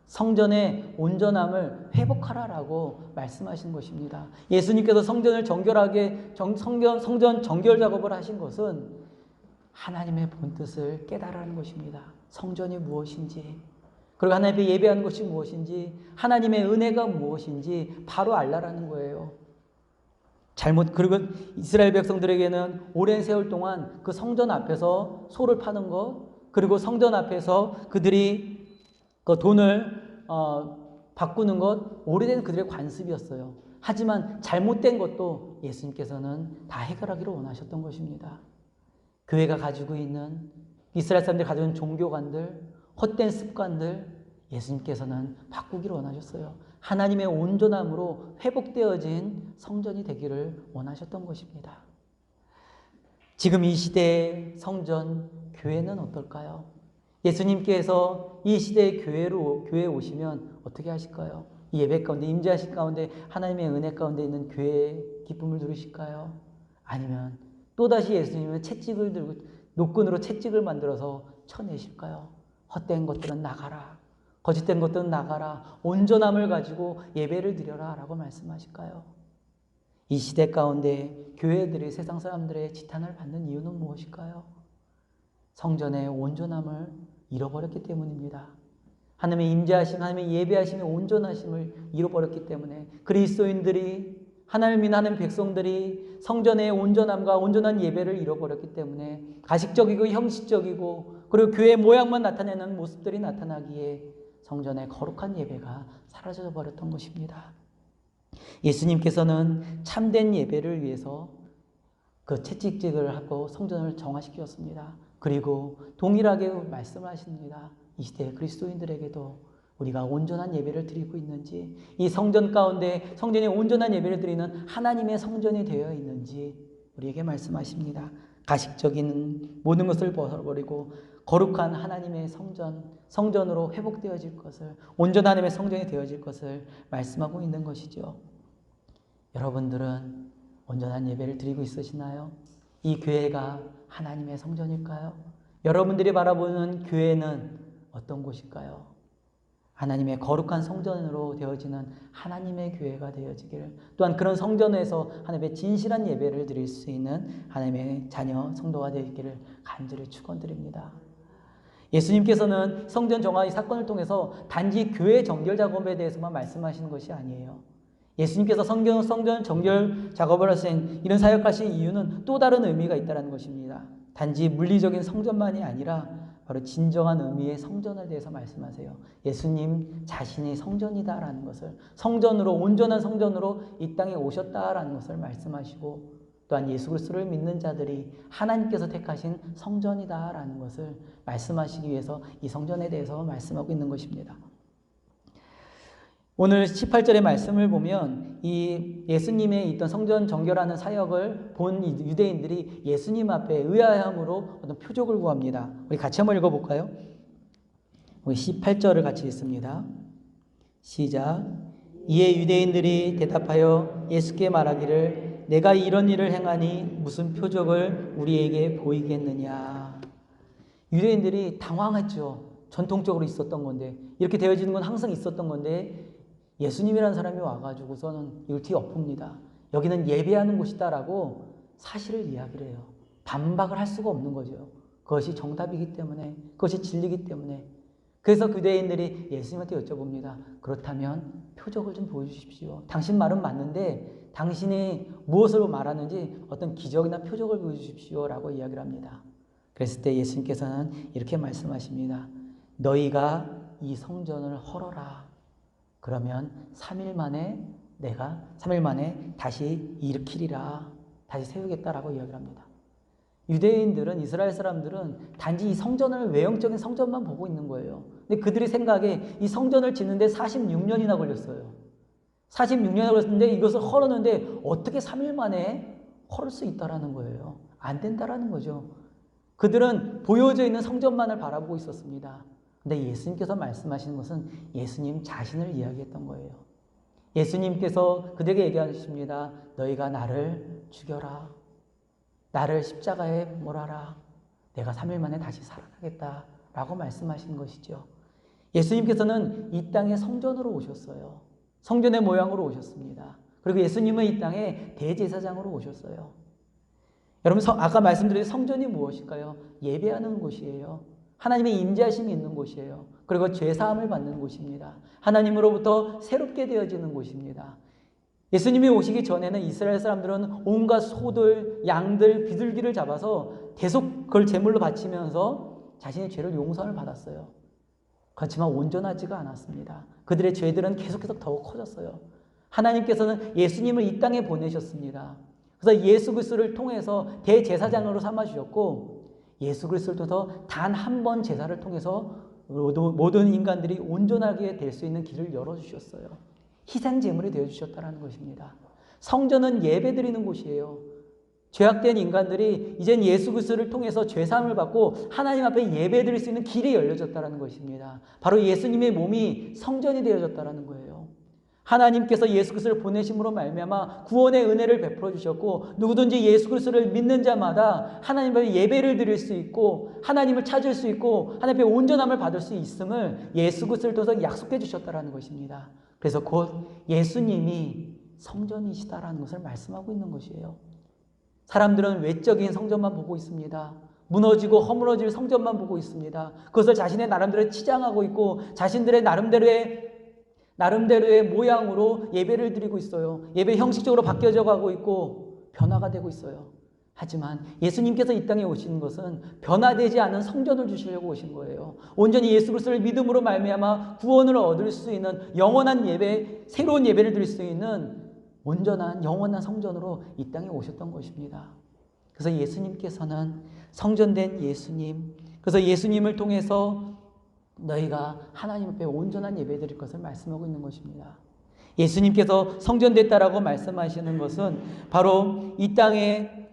성전의 온전함을 회복하라라고 말씀하신 것입니다. 예수님께서 성전을 성전 정결 작업을 하신 것은 하나님의 본뜻을 깨달으라는 것입니다. 성전이 무엇인지, 그리고 하나님께 예배하는 것이 무엇인지, 하나님의 은혜가 무엇인지 바로 알라라는 거예요. 그리고 이스라엘 백성들에게는 오랜 세월 동안 그 성전 앞에서 소를 파는 것, 그리고 성전 앞에서 그들이 그 돈을 바꾸는 것, 오래된 그들의 관습이었어요. 하지만 잘못된 것도 예수님께서는 다 해결하기를 원하셨던 것입니다. 교회가 가지고 있는, 이스라엘 사람들이 가지고 있는 종교관들, 헛된 습관들, 예수님께서는 바꾸기를 원하셨어요. 하나님의 온전함으로 회복되어진 성전이 되기를 원하셨던 것입니다. 지금 이 시대의 성전, 교회는 어떨까요? 예수님께서 이 시대의 교회에 오시면 어떻게 하실까요? 이 예배 가운데, 임재하실 가운데, 하나님의 은혜 가운데 있는 교회의 기쁨을 누리실까요? 아니면 또다시 예수님은 채찍을 들고 노끈으로 채찍을 만들어서 쳐내실까요? 헛된 것들은 나가라. 거짓된 것들은 나가라. 온전함을 가지고 예배를 드려라 라고 말씀하실까요? 이 시대 가운데 교회들이 세상 사람들의 지탄을 받는 이유는 무엇일까요? 성전의 온전함을 잃어버렸기 때문입니다. 하나님의 임재하심, 하나님의 예배하심의 온전하심을 잃어버렸기 때문에 그리스도인들이 하나님을 믿는 하나님의 백성들이 성전의 온전함과 온전한 예배를 잃어버렸기 때문에 가식적이고 형식적이고 그리고 교회 모양만 나타내는 모습들이 나타나기에 성전의 거룩한 예배가 사라져 버렸던 것입니다. 예수님께서는 참된 예배를 위해서 그 채찍질을 하고 성전을 정화시켰습니다. 그리고 동일하게 말씀하십니다. 이 시대 그리스도인들에게도 우리가 온전한 예배를 드리고 있는지, 이 성전 가운데 성전에 온전한 예배를 드리는 하나님의 성전이 되어 있는지 우리에게 말씀하십니다. 가식적인 모든 것을 벗어버리고 거룩한 하나님의 성전으로 회복되어질 것을, 온전한 하나님의 성전이 되어질 것을 말씀하고 있는 것이죠. 여러분들은 온전한 예배를 드리고 있으시나요? 이 교회가 하나님의 성전일까요? 여러분들이 바라보는 교회는 어떤 곳일까요? 하나님의 거룩한 성전으로 되어지는 하나님의 교회가 되어지기를, 또한 그런 성전에서 하나님의 진실한 예배를 드릴 수 있는 하나님의 자녀 성도가 되기를 간절히 축원드립니다. 예수님께서는 성전 정화 사건을 통해서 단지 교회 정결 작업에 대해서만 말씀하시는 것이 아니에요. 예수님께서 성전 정결 작업을 하신, 이런 사역하신 이유는 또 다른 의미가 있다는 것입니다. 단지 물리적인 성전만이 아니라 바로 진정한 의미의 성전에 대해서 말씀하세요. 예수님 자신이 성전이다라는 것을, 성전으로, 온전한 성전으로 이 땅에 오셨다라는 것을 말씀하시고, 또한 예수 그리스도를 믿는 자들이 하나님께서 택하신 성전이다라는 것을 말씀하시기 위해서 이 성전에 대해서 말씀하고 있는 것입니다. 오늘 18절의 말씀을 보면 이 예수님의 있던 성전 정결하는 사역을 본 유대인들이 예수님 앞에 의아함으로 어떤 표적을 구합니다. 우리 같이 한번 읽어볼까요? 우리 18절을 같이 읽습니다. 시작. 이에 유대인들이 대답하여 예수께 말하기를 내가 이런 일을 행하니 무슨 표적을 우리에게 보이겠느냐. 유대인들이 당황했죠. 전통적으로 있었던 건데, 이렇게 되어지는 건 항상 있었던 건데 예수님이라는 사람이 와가지고서는 이걸 뒤엎습니다. 여기는 예배하는 곳이다라고 사실을 이야기를 해요. 반박을 할 수가 없는 거죠. 그것이 정답이기 때문에, 그것이 진리이기 때문에. 그래서 유대인들이 예수님한테 여쭤봅니다. 그렇다면 표적을 좀 보여주십시오. 당신 말은 맞는데 당신이 무엇을 말하는지 어떤 기적이나 표적을 보여주십시오 라고 이야기를 합니다. 그랬을 때 예수님께서는 이렇게 말씀하십니다. 너희가 이 성전을 헐어라. 그러면 3일 만에 내가 3일 만에 다시 일으키리라. 다시 세우겠다라고 이야기를 합니다. 유대인들은, 이스라엘 사람들은 단지 이 성전을, 외형적인 성전만 보고 있는 거예요. 근데 그들의 생각에 이 성전을 짓는데 46년이나 걸렸어요. 46년이나 걸렸는데 이것을 헐었는데 어떻게 3일 만에 헐을 수 있다라는 거예요. 안 된다라는 거죠. 그들은 보여져 있는 성전만을 바라보고 있었습니다. 근데 예수님께서 말씀하시는 것은 예수님 자신을 이야기했던 거예요. 예수님께서 그들에게 얘기하십니다. 너희가 나를 죽여라. 나를 십자가에 몰아라. 내가 3일 만에 다시 살아나겠다. 라고 말씀하시는 것이죠. 예수님께서는 이 땅에 성전으로 오셨어요. 성전의 모양으로 오셨습니다. 그리고 예수님은 이 땅에 대제사장으로 오셨어요. 여러분, 아까 말씀드린 성전이 무엇일까요? 예배하는 곳이에요. 하나님의 임재하심이 있는 곳이에요. 그리고 죄사함을 받는 곳입니다. 하나님으로부터 새롭게 되어지는 곳입니다. 예수님이 오시기 전에는 이스라엘 사람들은 온갖 소들, 양들, 비둘기를 잡아서 계속 그걸 제물로 바치면서 자신의 죄를 용서를 받았어요. 그렇지만 온전하지가 않았습니다. 그들의 죄들은 계속해서 더욱 커졌어요. 하나님께서는 예수님을 이 땅에 보내셨습니다. 그래서 예수 그리스도를 통해서 대제사장으로 삼아주셨고, 예수 그리스도를 통해서 단 한 번 제사를 통해서 모든 인간들이 온전하게 될 수 있는 길을 열어주셨어요. 희생 제물이 되어주셨다는 것입니다. 성전은 예배드리는 곳이에요. 죄악된 인간들이 이젠 예수 그리스도를 통해서 죄사함을 받고 하나님 앞에 예배드릴 수 있는 길이 열려졌다는 것입니다. 바로 예수님의 몸이 성전이 되어졌다는 거예요. 하나님께서 예수 그리스도를 보내심으로 말미암아 구원의 은혜를 베풀어 주셨고, 누구든지 예수 그리스도를 믿는 자마다 하나님 앞에 예배를 드릴 수 있고 하나님을 찾을 수 있고 하나님 앞에 온전함을 받을 수 있음을 예수 그리스도를 통해서 약속해 주셨다는 것입니다. 그래서 곧 예수님이 성전이시다라는 것을 말씀하고 있는 것이에요. 사람들은 외적인 성전만 보고 있습니다. 무너지고 허물어질 성전만 보고 있습니다. 그것을 자신의 나름대로 치장하고 있고 자신들의 나름대로의 모양으로 예배를 드리고 있어요. 예배 형식적으로 바뀌어져 가고 있고 변화가 되고 있어요. 하지만 예수님께서 이 땅에 오신 것은 변화되지 않은 성전을 주시려고 오신 거예요. 온전히 예수 그리스도를 믿음으로 말미암아 구원을 얻을 수 있는 영원한 예배, 새로운 예배를 드릴 수 있는 온전한 영원한 성전으로 이 땅에 오셨던 것입니다. 그래서 예수님께서는 성전된 예수님, 그래서 예수님을 통해서 너희가 하나님 앞에 온전한 예배 드릴 것을 말씀하고 있는 것입니다. 예수님께서 성전됐다라고 말씀하시는 것은 바로 이 땅에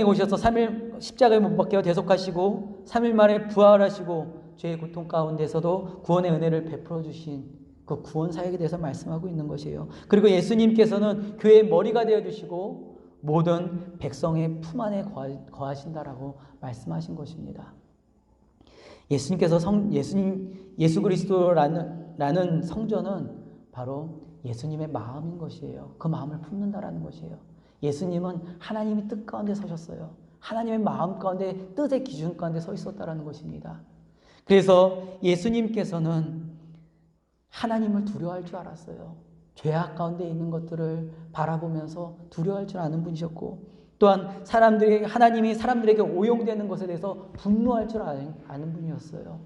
오셔서 3일 십자가에 못 박혀 대속하시고 3일 만에 부활하시고 죄의 고통 가운데서도 구원의 은혜를 베풀어 주신 그 구원 사역에 대해서 말씀하고 있는 것이에요. 그리고 예수님께서는 교회의 머리가 되어 주시고 모든 백성의 품 안에 거하신다라고 말씀하신 것입니다. 예수님께서 예수 그리스도라는 성전은 바로 예수님의 마음인 것이에요. 그 마음을 품는다라는 것이에요. 예수님은 하나님의 뜻 가운데 서셨어요. 하나님의 마음 가운데 뜻의 기준 가운데 서 있었다라는 것입니다. 그래서 예수님께서는 하나님을 두려워할 줄 알았어요. 죄악 가운데 있는 것들을 바라보면서 두려워할 줄 아는 분이셨고 또한 하나님이 사람들에게 오용되는 것에 대해서 분노할 줄 아는 분이었어요.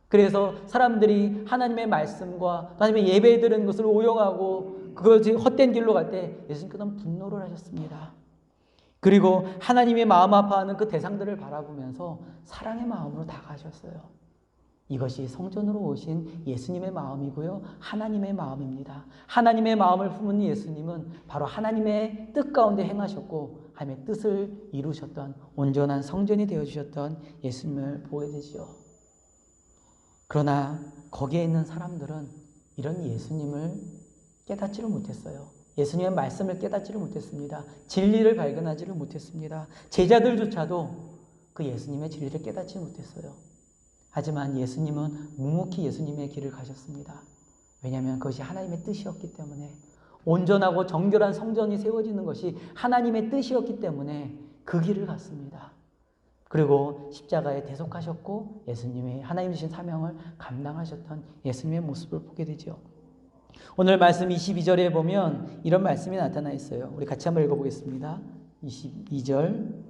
그래서 사람들이 하나님의 말씀과 하나님의 예배 드리는 것을 오용하고 그것이 헛된 길로 갈 때 예수님께서는 분노를 하셨습니다. 그리고 하나님의 마음 아파하는 그 대상들을 바라보면서 사랑의 마음으로 다가가셨어요. 이것이 성전으로 오신 예수님의 마음이고요. 하나님의 마음입니다. 하나님의 마음을 품은 예수님은 바로 하나님의 뜻 가운데 행하셨고 하나님의 뜻을 이루셨던 온전한 성전이 되어주셨던 예수님을 보게 되죠. 그러나 거기에 있는 사람들은 이런 예수님을 깨닫지를 못했어요. 예수님의 말씀을 깨닫지를 못했습니다. 진리를 발견하지를 못했습니다. 제자들조차도 그 예수님의 진리를 깨닫지 못했어요. 하지만 예수님은 묵묵히 예수님의 길을 가셨습니다. 왜냐하면 그것이 하나님의 뜻이었기 때문에 온전하고 정결한 성전이 세워지는 것이 하나님의 뜻이었기 때문에 그 길을 갔습니다. 그리고 십자가에 대속하셨고 예수님의 하나님 주신 사명을 감당하셨던 예수님의 모습을 보게 되죠. 오늘 말씀 22절에 보면 이런 말씀이 나타나 있어요. 우리 같이 한번 읽어보겠습니다. 22절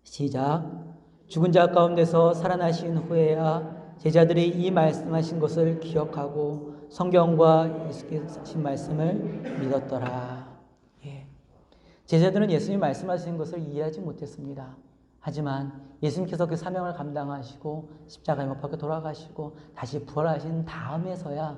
시작. 죽은 자 가운데서 살아나신 후에야 제자들이 이 말씀하신 것을 기억하고 성경과 예수께서 하신 말씀을 믿었더라. 예. 제자들은 예수님이 말씀하신 것을 이해하지 못했습니다. 하지만 예수님께서 그 사명을 감당하시고 십자가에 못 박혀 돌아가시고 다시 부활하신 다음에서야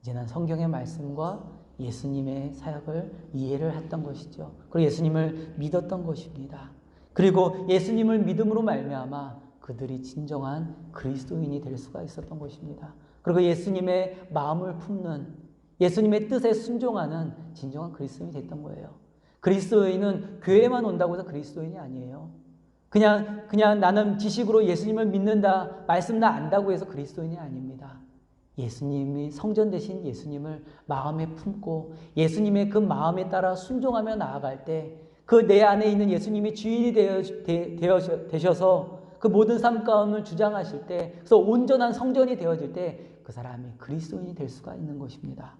이제는 성경의 말씀과 예수님의 사역을 이해를 했던 것이죠. 그리고 예수님을 믿었던 것입니다. 그리고 예수님을 믿음으로 말미암아 그들이 진정한 그리스도인이 될 수가 있었던 것입니다. 그리고 예수님의 마음을 품는 예수님의 뜻에 순종하는 진정한 그리스도인이 됐던 거예요. 그리스도인은 교회만 온다고 해서 그리스도인이 아니에요. 그냥 나는 지식으로 예수님을 믿는다, 말씀 나 안다고 해서 그리스도인이 아닙니다. 예수님이 성전 되신 예수님을 마음에 품고 예수님의 그 마음에 따라 순종하며 나아갈 때 그 내 안에 있는 예수님이 주인이 되셔서 그 모든 삶 가운을 주장하실 때 그래서 온전한 성전이 되어질 때 그 사람이 그리스도인이 될 수가 있는 것입니다.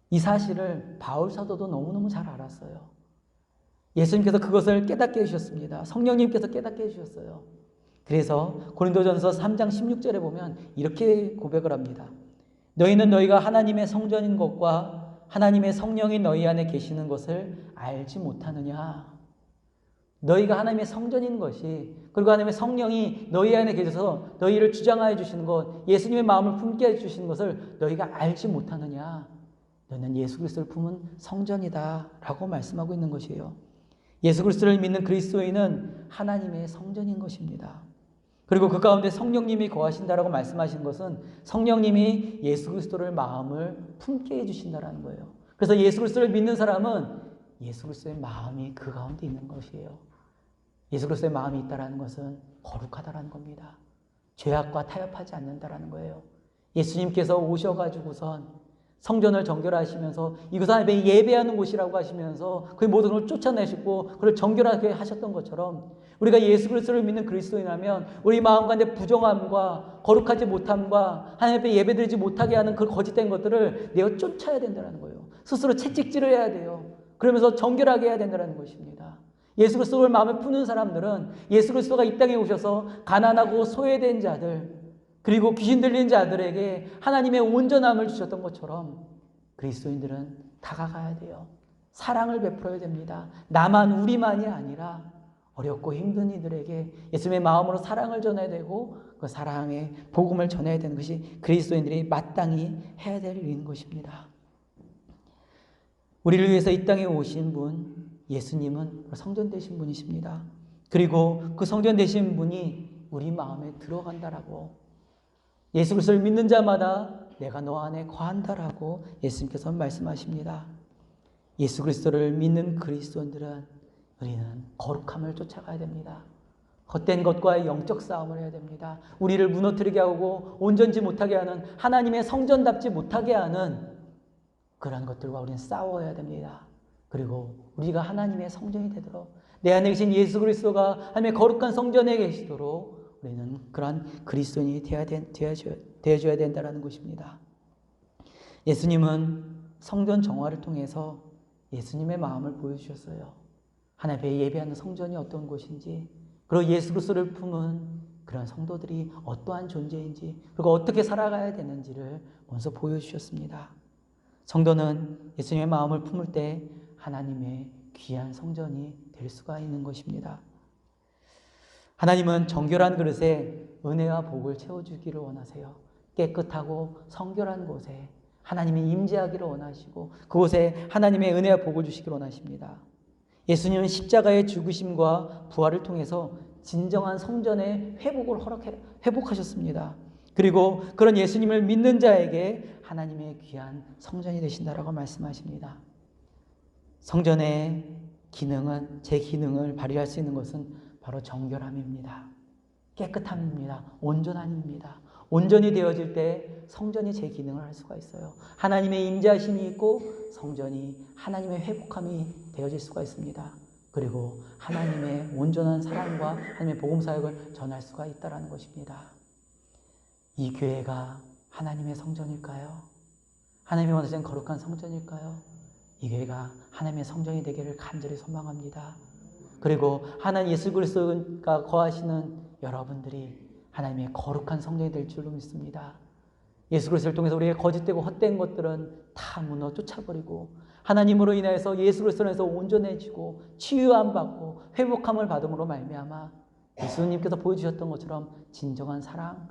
이 사실을 바울 사도도 너무너무 잘 알았어요. 예수님께서 그것을 깨닫게 해주셨습니다. 성령님께서 깨닫게 해주셨어요. 그래서 고린도전서 3장 16절에 보면 이렇게 고백을 합니다. 너희는 너희가 하나님의 성전인 것과 하나님의 성령이 너희 안에 계시는 것을 알지 못하느냐. 너희가 하나님의 성전인 것이 그리고 하나님의 성령이 너희 안에 계셔서 너희를 주장하여 주시는 것, 예수님의 마음을 품게 해주시는 것을 너희가 알지 못하느냐. 너는 예수 그리스도를 품은 성전이다 라고 말씀하고 있는 것이에요. 예수 그리스도를 믿는 그리스도인은 하나님의 성전인 것입니다. 그리고 그 가운데 성령님이 거하신다라고 말씀하신 것은 성령님이 예수 그리스도를 마음을 품게 해주신다라는 거예요. 그래서 예수 그리스도를 믿는 사람은 예수 그리스도의 마음이 그 가운데 있는 것이에요. 예수 그리스도의 마음이 있다라는 것은 거룩하다라는 겁니다. 죄악과 타협하지 않는다라는 거예요. 예수님께서 오셔가지고선 성전을 정결하시면서 이곳 하나님의 예배하는 곳이라고 하시면서 그 모든 걸 쫓아내시고 그걸 정결하게 하셨던 것처럼 우리가 예수 그리스도를 믿는 그리스도인이라면 우리 마음 가운데 부정함과 거룩하지 못함과 하나님 앞에 예배드리지 못하게 하는 그 거짓된 것들을 내가 쫓아야 된다는 거예요. 스스로 채찍질을 해야 돼요. 그러면서 정결하게 해야 된다는 것입니다. 예수 그리스도를 마음에 푸는 사람들은 예수 그리스도가 이 땅에 오셔서 가난하고 소외된 자들 그리고 귀신 들린 자들에게 하나님의 온전함을 주셨던 것처럼 그리스도인들은 다가가야 돼요. 사랑을 베풀어야 됩니다. 나만 우리만이 아니라 어렵고 힘든 이들에게 예수님의 마음으로 사랑을 전해야 되고 그 사랑의 복음을 전해야 되는 것이 그리스도인들이 마땅히 해야 될 일인 것입니다. 우리를 위해서 이 땅에 오신 분 예수님은 성전 되신 분이십니다. 그리고 그 성전 되신 분이 우리 마음에 들어간다라고 예수 그리스도를 믿는 자마다 내가 너 안에 거한다라고 예수님께서 말씀하십니다. 예수 그리스도를 믿는 그리스도인들은 우리는 거룩함을 쫓아가야 됩니다. 헛된 것과의 영적 싸움을 해야 됩니다. 우리를 무너뜨리게 하고 온전지 못하게 하는 하나님의 성전답지 못하게 하는 그러한 것들과 우리는 싸워야 됩니다. 그리고 우리가 하나님의 성전이 되도록 내 안에 계신 예수 그리스도가 하나님의 거룩한 성전에 계시도록 우리는 그러한 그리스도인이 되어줘야 된다는 것입니다. 예수님은 성전 정화를 통해서 예수님의 마음을 보여주셨어요. 하나님 앞에 예배하는 성전이 어떤 곳인지 그리고 예수 그리스도를 품은 그런 성도들이 어떠한 존재인지 그리고 어떻게 살아가야 되는지를 먼저 보여주셨습니다. 성도는 예수님의 마음을 품을 때 하나님의 귀한 성전이 될 수가 있는 것입니다. 하나님은 정결한 그릇에 은혜와 복을 채워주기를 원하세요. 깨끗하고 성결한 곳에 하나님이 임재하기를 원하시고 그곳에 하나님의 은혜와 복을 주시기를 원하십니다. 예수님은 십자가의 죽으심과 부활을 통해서 진정한 성전의 회복하셨습니다. 그리고 그런 예수님을 믿는 자에게 하나님의 귀한 성전이 되신다라고 말씀하십니다. 성전의 기능은 제 기능을 발휘할 수 있는 것은 바로 정결함입니다. 깨끗함입니다. 온전함입니다. 온전히 되어질 때 성전이 제 기능을 할 수가 있어요. 하나님의 임재하심이 있고 성전이 하나님의 회복함이 되어질 수가 있습니다. 그리고 하나님의 온전한 사랑과 하나님의 복음 사역을 전할 수가 있다는 것입니다. 이 교회가 하나님의 성전일까요? 하나님이 원하시는 거룩한 성전일까요? 이 교회가 하나님의 성전이 되기를 간절히 소망합니다. 그리고 하나님 예수 그리스도가 거하시는 여러분들이 하나님의 거룩한 성전이 될 줄로 믿습니다. 예수 그리스도를 통해서 우리의 거짓되고 헛된 것들은 다 무너 쫓아버리고 하나님으로 인해서 예수 그리스도에서 온전해지고 치유함 받고 회복함을 받음으로 말미암아 예수님께서 보여주셨던 것처럼 진정한 사랑,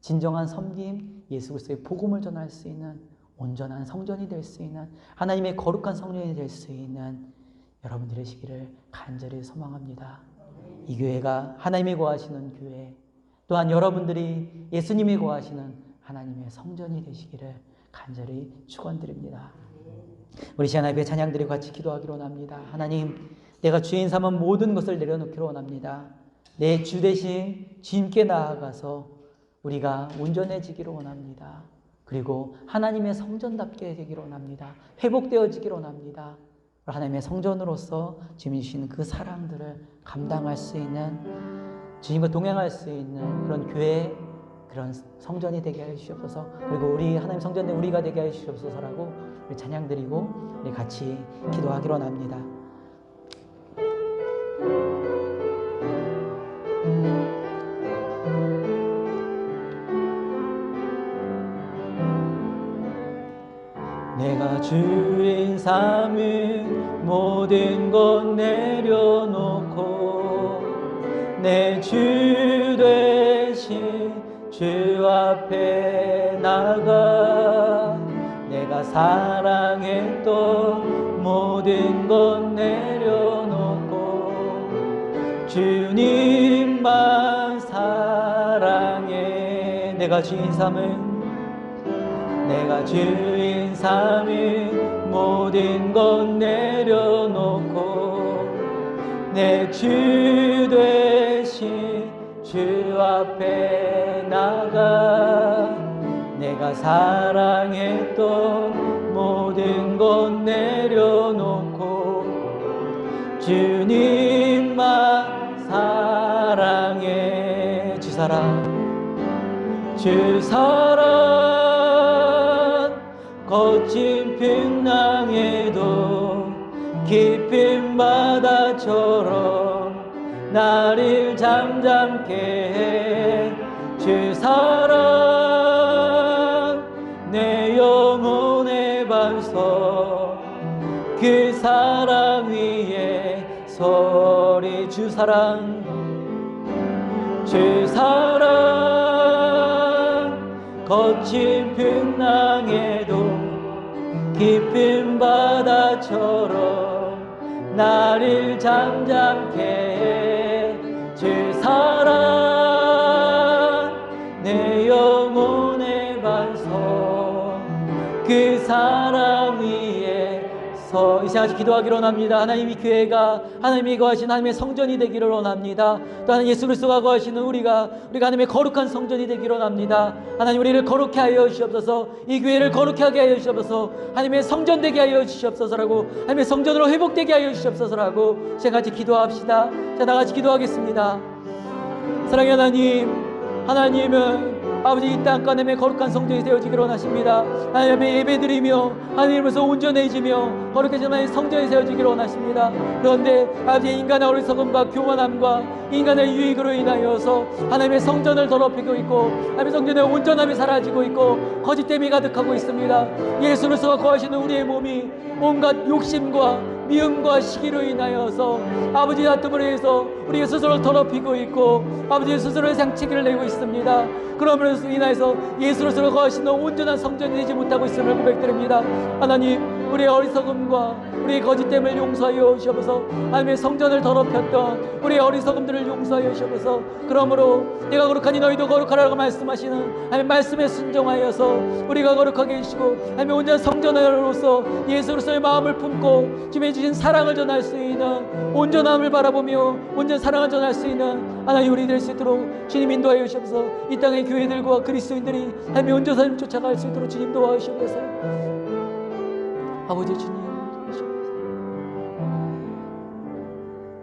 진정한 섬김, 예수 그리스도의 복음을 전할 수 있는 온전한 성전이 될 수 있는 하나님의 거룩한 성전이 될 수 있는 여러분들이 되시기를 간절히 소망합니다. 이 교회가 하나님이 거하시는 교회, 또한 여러분들이 예수님이 거하시는 하나님의 성전이 되시기를 간절히 축원드립니다. 우리 시간 앞에 찬양들이 같이 기도하기로 원합니다. 하나님, 내가 주인 삼은 모든 것을 내려놓기로 원합니다. 내 주 대신 주님께 나아가서 우리가 온전해지기로 원합니다. 그리고 하나님의 성전답게 되기로 원합니다. 회복되어지기로 원합니다. 하나님의 성전으로서 주님이 주시는 그 사랑들을 감당할 수 있는, 주님과 동행할 수 있는 그런 교회, 그런 성전이 되게 하여 주시옵소서. 그리고 우리 하나님 성전에 우리가 되게 하여 주시옵소서라고 우리 찬양드리고 우리 같이 기도하기로 합니다. 내가 주인 삼은 모든 것 내려놓고 내 주 되신 주 앞에 나가 내가 사랑했던 모든 것 내려놓고 주님만 사랑해. 내가 주인 삼은 모든 것 내려놓고 내 주 되신 주 앞에 나가 내가 사랑했던 모든 것 내려놓고 주님만 사랑해. 주 사랑 거친 풍랑에도 깊은 바다처럼 나를 잠잠케 해. 주 사랑 내 영혼의 반석 그 사랑 위에 서리. 주 사랑 거친 풍랑에도 깊은 바다처럼 나를 잠잠케 해. 주 사랑 내 영혼의 반석 그 사랑 위에 이 시간 기도하기로 원합니다. 하나님이 교회가 하나님이 거하신 하나님의 성전이 되기를 원합니다. 또한 예수 그리스도가 거하시는 우리가 하나님의 거룩한 성전이 되기를 원합니다. 하나님 우리를 거룩케 하여 주시옵소서. 이 교회를 거룩케 하게 하여 주시옵소서. 하나님의 성전 되게 하여 주시옵소서라고, 하나님의 성전으로 회복되게 하여 주시옵소서라고 같이 기도합시다. 자, 나같이 기도하겠습니다. 사랑의 하나님은 아버지 이 땅가운데 거룩한 성전이 되어지기를 원하십니다. 하나님의 예배드리며 하나님으로서 온전해지며 거룩해진 하나님의 성전이 세워지기를 원하십니다. 그런데 아버지 인간의 어리석음과 교만함과 인간의 유익으로 인하여서 하나님의 성전을 더럽히고 있고 하나님의 성전의 온전함이 사라지고 있고 거짓됨이 가득하고 있습니다. 예수 그리스도가 거하시는 우리의 몸이 온갖 욕심과 미움과 시기로 인하여서 아버지 다툼으로 해서 우리가 스스로 더럽히고 있고 아버지 스스로의 상책을 내고 있습니다. 그러므로 인하여서 예수로서 거하시는 온전한 성전이 되지 못하고 있음을 고백드립니다. 하나님 우리의 어리석음과 우리의 거짓됨을 용서하여 주시옵소서. 하나님의 성전을 더럽혔던 우리의 어리석음들을 용서하여 주시옵소서. 그러므로 내가 거룩하니 너희도 거룩하라고 말씀하시는 하나님의 말씀에 순종하여서 우리가 거룩하게 해주시고 하나님의 온전한 성전으로서 예수로서의 마음을 품고 주님의 주신 사랑을 전할 수 있는 온전함을 바라보며 온전한 사랑을 전할 수 있는 하나님 우리 될 수 있도록 주님 인도하여 주시옵소서. 이 땅의 교회들과 그리스도인들이 하나님의 온전함을 쫓아갈 수 있도록 주님 도와주시옵소서. 아버지 주님,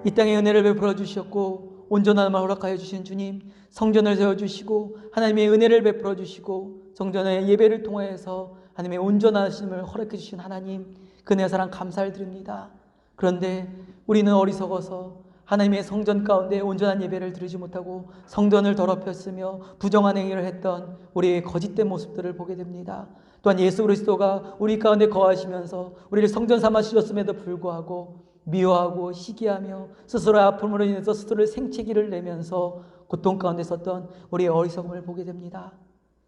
이 땅에 은혜를 베풀어 주셨고 온전함을 허락하여 주신 주님, 성전을 세워주시고 하나님의 은혜를 베풀어 주시고 성전의 예배를 통하여서 하나님의 온전하심을 허락해 주신 하나님, 그 은혜 사랑 감사를 드립니다. 그런데 우리는 어리석어서 하나님의 성전 가운데 온전한 예배를 드리지 못하고 성전을 더럽혔으며 부정한 행위를 했던 우리의 거짓된 모습들을 보게 됩니다. 또한 예수 그리스도가 우리 가운데 거하시면서 우리를 성전 삼아 주셨음에도 불구하고 미워하고 시기하며 스스로의 아픔으로 인해서 스스로의 생채기를 내면서 고통 가운데 있었던 우리의 어리석음을 보게 됩니다.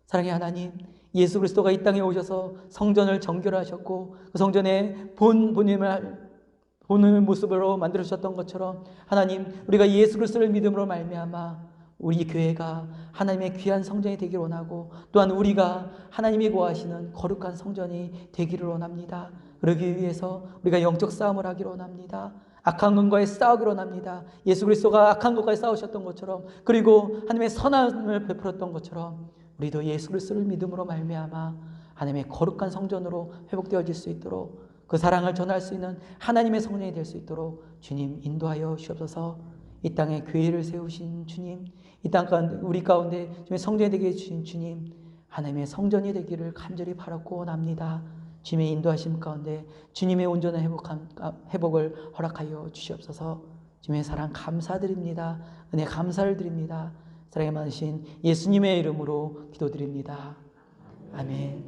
사랑의 하나님, 예수 그리스도가 이 땅에 오셔서 성전을 정결하셨고 그 성전의 본의 모습으로 만들어주셨던 것처럼 하나님, 우리가 예수 그리스도를 믿음으로 말미암아 우리 교회가 하나님의 귀한 성전이 되기를 원하고 또한 우리가 하나님이 구하시는 거룩한 성전이 되기를 원합니다. 그러기 위해서 우리가 영적 싸움을 하기를 원합니다. 악한 것과의 싸우기를 원합니다. 예수 그리스도가 악한 것과의 싸우셨던 것처럼, 그리고 하나님의 선함을 베풀었던 것처럼 우리도 예수 그리스도를 믿음으로 말미암아 하나님의 거룩한 성전으로 회복되어질 수 있도록, 그 사랑을 전할 수 있는 하나님의 성전이 될 수 있도록 주님 인도하여 주옵소서. 이 땅에 교회를 세우신 주님, 이 땅 가운데 우리 가운데 주님의 성전이 되게 해주신 주님, 하나님의 성전이 되기를 간절히 바라고 원합니다. 주님의 인도하심 가운데 주님의 온전한 회복을 허락하여 주시옵소서. 주님의 사랑 감사드립니다. 은혜 감사를 드립니다. 사랑에 많으신 예수님의 이름으로 기도드립니다. 아멘.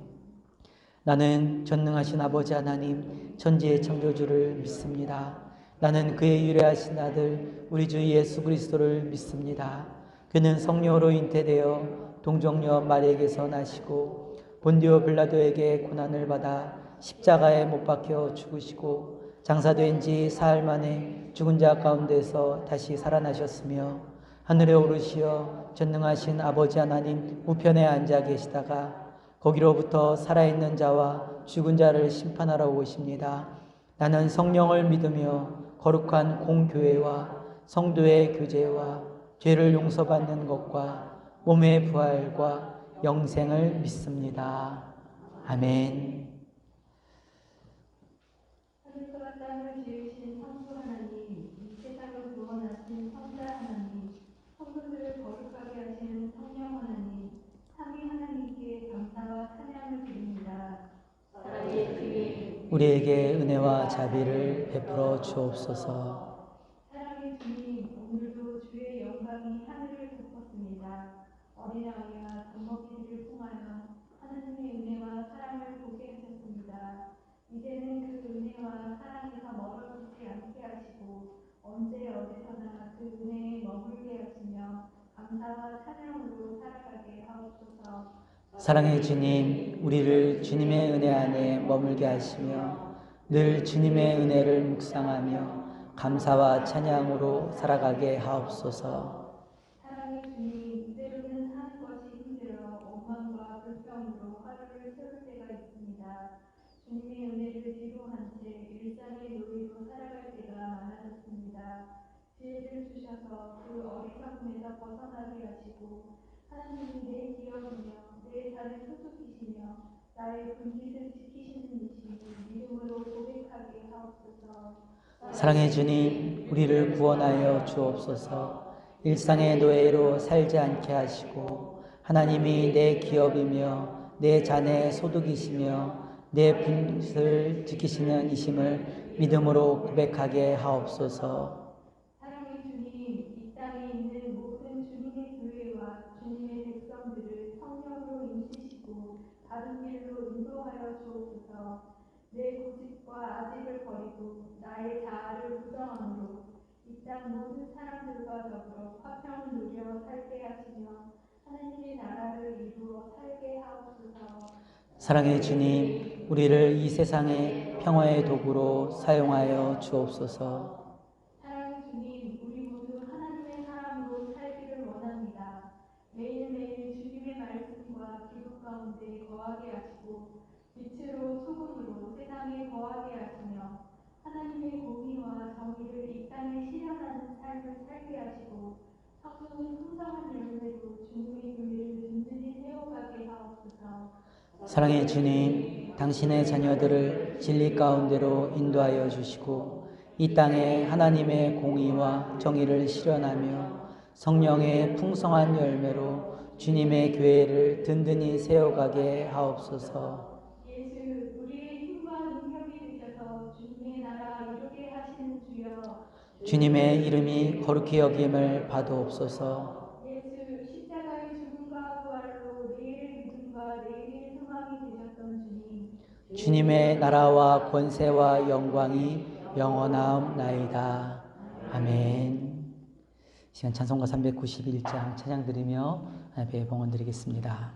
나는 전능하신 아버지 하나님, 천지의 창조주를 믿습니다. 나는 그의 유래하신 아들 우리 주 예수 그리스도를 믿습니다. 그는 성령으로 잉태되어 동정녀 마리에게서 나시고 본디오 빌라도에게 고난을 받아 십자가에 못 박혀 죽으시고 장사된 지 사흘 만에 죽은 자 가운데서 다시 살아나셨으며 하늘에 오르시어 전능하신 아버지 하나님 우편에 앉아 계시다가 거기로부터 살아있는 자와 죽은 자를 심판하러 오십니다. 나는 성령을 믿으며 거룩한 공교회와 성도의 교제와 죄를 용서받는 것과 몸의 부활과 영생을 믿습니다. 아멘. 우리에게 은혜와 자비를 베풀어 주옵소서. 사랑의 주님, 오늘도 주의 영광이 하늘을 덮었습니다. 어린아이와 젖먹이들을 통하여 하나님의 은혜와 사랑을 보게 하셨습니다. 이제는 그 은혜와 사랑에서 멀어지지 않게 하시고 언제 어디서나 그 은혜에 머물게 하시며 감사와 찬양으로 살아가게 하옵소서. 사랑의 주님, 우리를 주님의 은혜 안에 머물게 하시며 늘 주님의 은혜를 묵상하며 감사와 찬양으로 살아가게 하옵소서. 사랑의 주님, 이대로는 사는 것이 힘들어 원망과 불평으로 하루를 세울 때가 있습니다. 주님의 은혜를 뒤로한 채 일상의 노예로 살아갈 때가 많아졌습니다. 지혜를 주셔서 그 어리석음에서 벗어나게 하시고 하나님이 내 기업이며 내 잔을 소속이시며 나의 분깃을 지키시는 이심을 믿음으로 고백하게 하옵소서. 사랑의 주님, 우리를 구원하여 주옵소서. 일상의 노예로 살지 않게 하시고 하나님이 내 기업이며 내 잔의 소득이시며 내 분깃을 지키시는 이심을 믿음으로 고백하게 하옵소서. 사랑의 주님, 이 땅에 있는 모든 주님의 교회와 주님의 백성들을 성령으로 인치시고 바른 길로 인도하여 주옵소서. 내 고집과 아집을 버리고 나의 자아를 부정함으로 이 땅 모든 사람들과 더불어 화평을 누려 살게 하시며 하나님의 나라를 이루어 살게 하옵소서. 사랑의 주님, 우리를 이 세상의 평화의 도구로 사용하여 주옵소서. 사랑의 주님, 우리 모두 하나님의 사람으로 살기를 원합니다. 매일매일 주님의 말씀과 기도 가운데 거하게 하시고 빛으로 소금으로 세상에 거하게 하시며 하나님의 공의와 정의를 이 땅에 실현하는 삶을 살게 하시고 성도는 풍성한 열매로 주님의 교회를 든든히 세워가게 하옵소서. 사랑의 주님, 당신의 자녀들을 진리 가운데로 인도하여 주시고 이 땅에 하나님의 공의와 정의를 실현하며 성령의 풍성한 열매로 주님의 교회를 든든히 세워가게 하옵소서. 예수, 우리의 힘과 능력이 되셔서 주님의 나라 이루게 하시는 주여. 주님의 이름이 거룩히 여김을 받으옵소서. 예수, 십자가의 죽음과 부활로 내일의 믿음과 내일의 소망이 되셨던 주님. 주님의 나라와 권세와 영광이 영원하옵나이다. 아멘. 시간 찬송가 391장 찬양 드리며 예배 봉헌 드리겠습니다.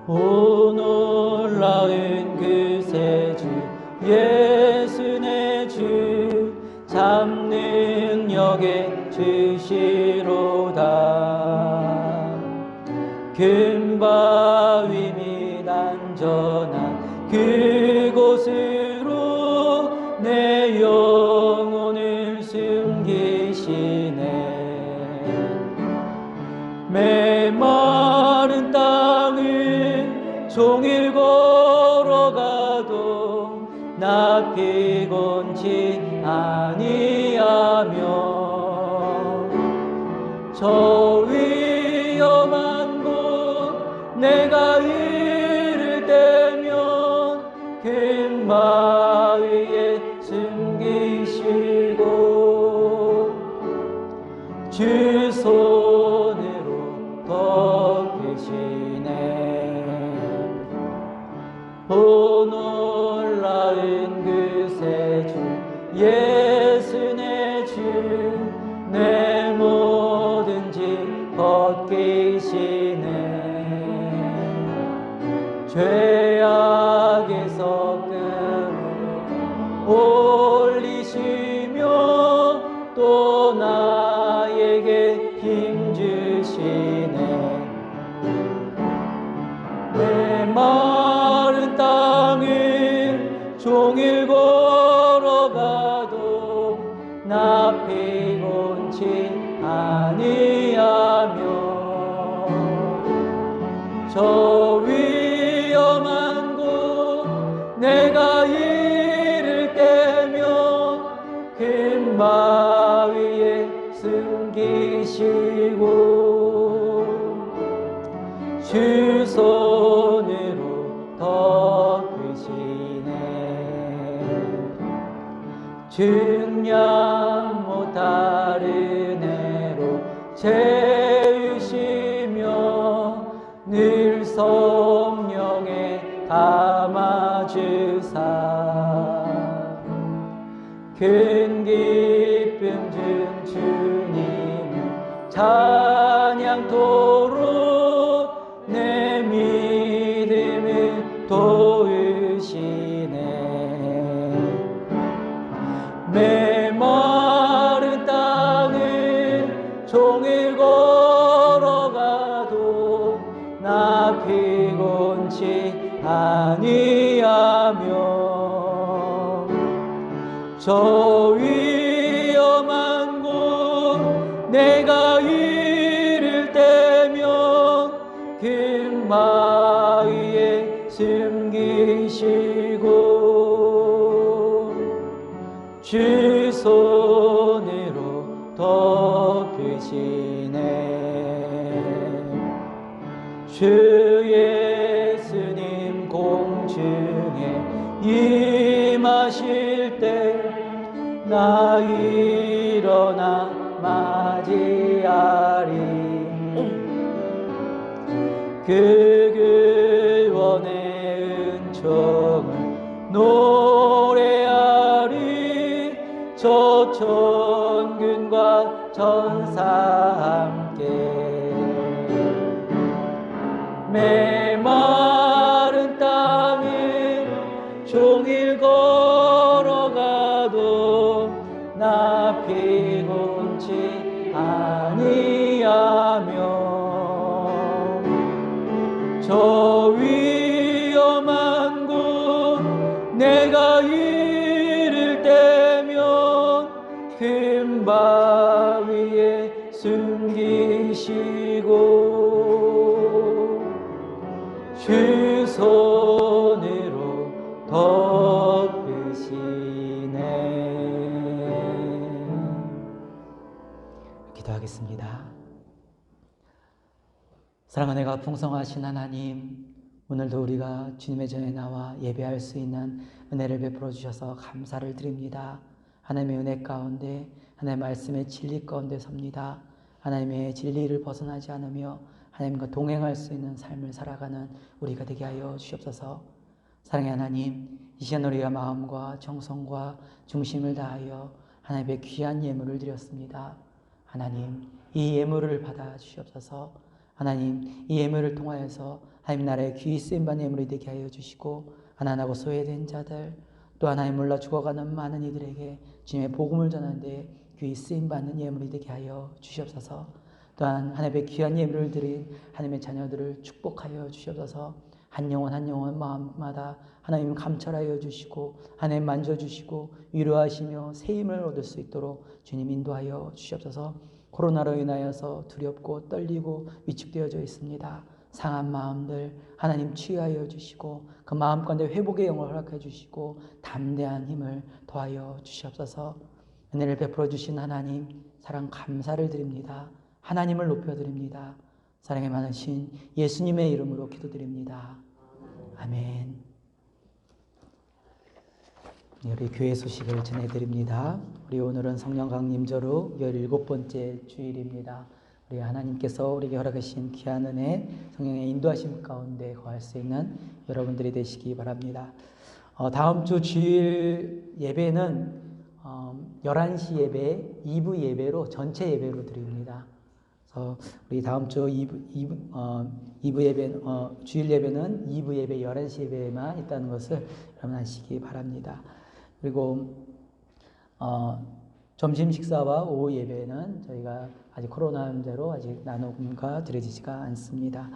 오 놀라운 그 세주 예수 내 주 참 능력의 주시로다. 금바위 및 안전한 그곳으로 내 영혼을 숨기시네. 메마른 땅을 종일 걸어가도 나 피곤치 아니하며 저 위험한 곳 내가 이를 때면 금바위에 숨기시고 주 손으로 덮으시네. 오 놀라운 그 세주 예수 내 주 내 모든 짐 벗기시네. 죄악에서 끌어올리시며 또 나에게 힘주시네. 메마른 땅을 종일 걸어가도 나 피곤치 아니하며 저 위험한 곳 내가 이를 때면 금방 숨기시고 주 손으로 덮으시네. 증량 못하는 애로 채우시며 늘 성령에 감아주사 큰 기쁨 준 주님을 찬양토록 내 믿음을 도우시네. 메마른 땅을 종일 걸어가도 나 피곤치 아니하며 저 위험한 곳 내가 이를 때면 금 바위에 숨기시고 주 손으로 덮으시네. 주 예수님 공중에 임하실 때 나 일어나 맞이하리. 그 구원의 은총을 노래하리. 저 천군과 천사 함께 메마른 땅을 종일 걸어가도 나 피곤치 아니하며 저 위험한 곳 내가 이를 때면 금 바위에 숨기시고 주 손으로 덮으시네. 기도하겠습니다. 사랑하는 내가 풍성하신 하나님, 오늘도 우리가 주님의 전에 나와 예배할 수 있는 은혜를 베풀어 주셔서 감사를 드립니다. 하나님의 은혜 가운데, 하나님의 말씀의 진리 가운데 섭니다. 하나님의 진리를 벗어나지 않으며 하나님과 동행할 수 있는 삶을 살아가는 우리가 되게 하여 주시옵소서. 사랑의 하나님, 이 시간 우리가 마음과 정성과 중심을 다하여 하나님의 귀한 예물을 드렸습니다. 하나님, 이 예물을 받아 주시옵소서. 하나님, 이 예물을 통하여서 하나님 나라의 귀히 쓰임받는 예물이 되게 하여 주시고, 가난하고 소외된 자들, 또 하나님 몰라 죽어가는 많은 이들에게 주님의 복음을 전하는데 귀히 쓰임받는 예물이 되게 하여 주시옵소서. 또한 하나님의 귀한 예물을 드린 하나님의 자녀들을 축복하여 주시옵소서. 한 영혼 한 영혼 마음마다 하나님 감찰하여 주시고 하나님 만져주시고 위로하시며 새 힘을 얻을 수 있도록 주님 인도하여 주시옵소서. 코로나로 인하여서 두렵고 떨리고 위축되어져 있습니다. 상한 마음들 하나님 치유하여 주시고 그 마음 가운데 회복의 영을 허락해 주시고 담대한 힘을 더하여 주시옵소서. 은혜를 베풀어 주신 하나님 사랑 감사를 드립니다. 하나님을 높여드립니다. 사랑이 많으신 예수님의 이름으로 기도드립니다. 아멘. 우리 교회 소식을 전해드립니다. 우리 오늘은 성령 강림절후 17번째 주일입니다. 우리 하나님께서 우리에게 허락하신 귀한 은혜, 성령의 인도하심 가운데 거할 수 있는 여러분들이 되시기 바랍니다. 다음 주 주일 예배는 11시 예배, 2부 예배로 전체 예배로 드립니다. 그래서 우리 다음 주 2부 예배, 주일 예배는 2부 예배 11시 예배만 있다는 것을 여러분 아시기 바랍니다. 그리고 점심 식사와 오후 예배는 저희가 아직 코로나 문제로 아직 나눔과 드려지지가 않습니다.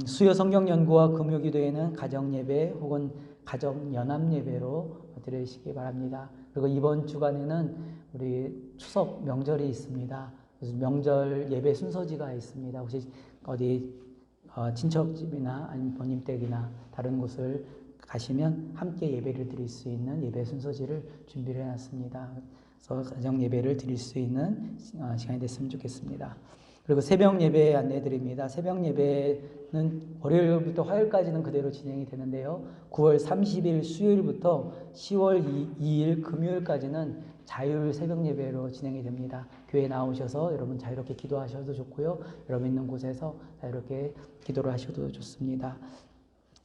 수요 성경 연구와 금요 기도회는 가정 예배 혹은 가정 연합 예배로 드리시기 바랍니다. 그리고 이번 주간에는 우리 추석 명절이 있습니다. 그래서 명절 예배 순서지가 있습니다. 혹시 어디 친척집이나 아니면 본인 댁이나 다른 곳을 가시면 함께 예배를 드릴 수 있는 예배 순서지를 준비를 해놨습니다. 가정 예배를 드릴 수 있는 시간이 됐으면 좋겠습니다. 그리고 새벽 예배 안내해 드립니다. 새벽 예배는 월요일부터 화요일까지는 그대로 진행이 되는데요. 9월 30일 수요일부터 10월 2일 금요일까지는 자율 새벽 예배로 진행이 됩니다. 교회에 나오셔서 여러분 자유롭게 기도하셔도 좋고요. 여러분 있는 곳에서 자유롭게 기도를 하셔도 좋습니다.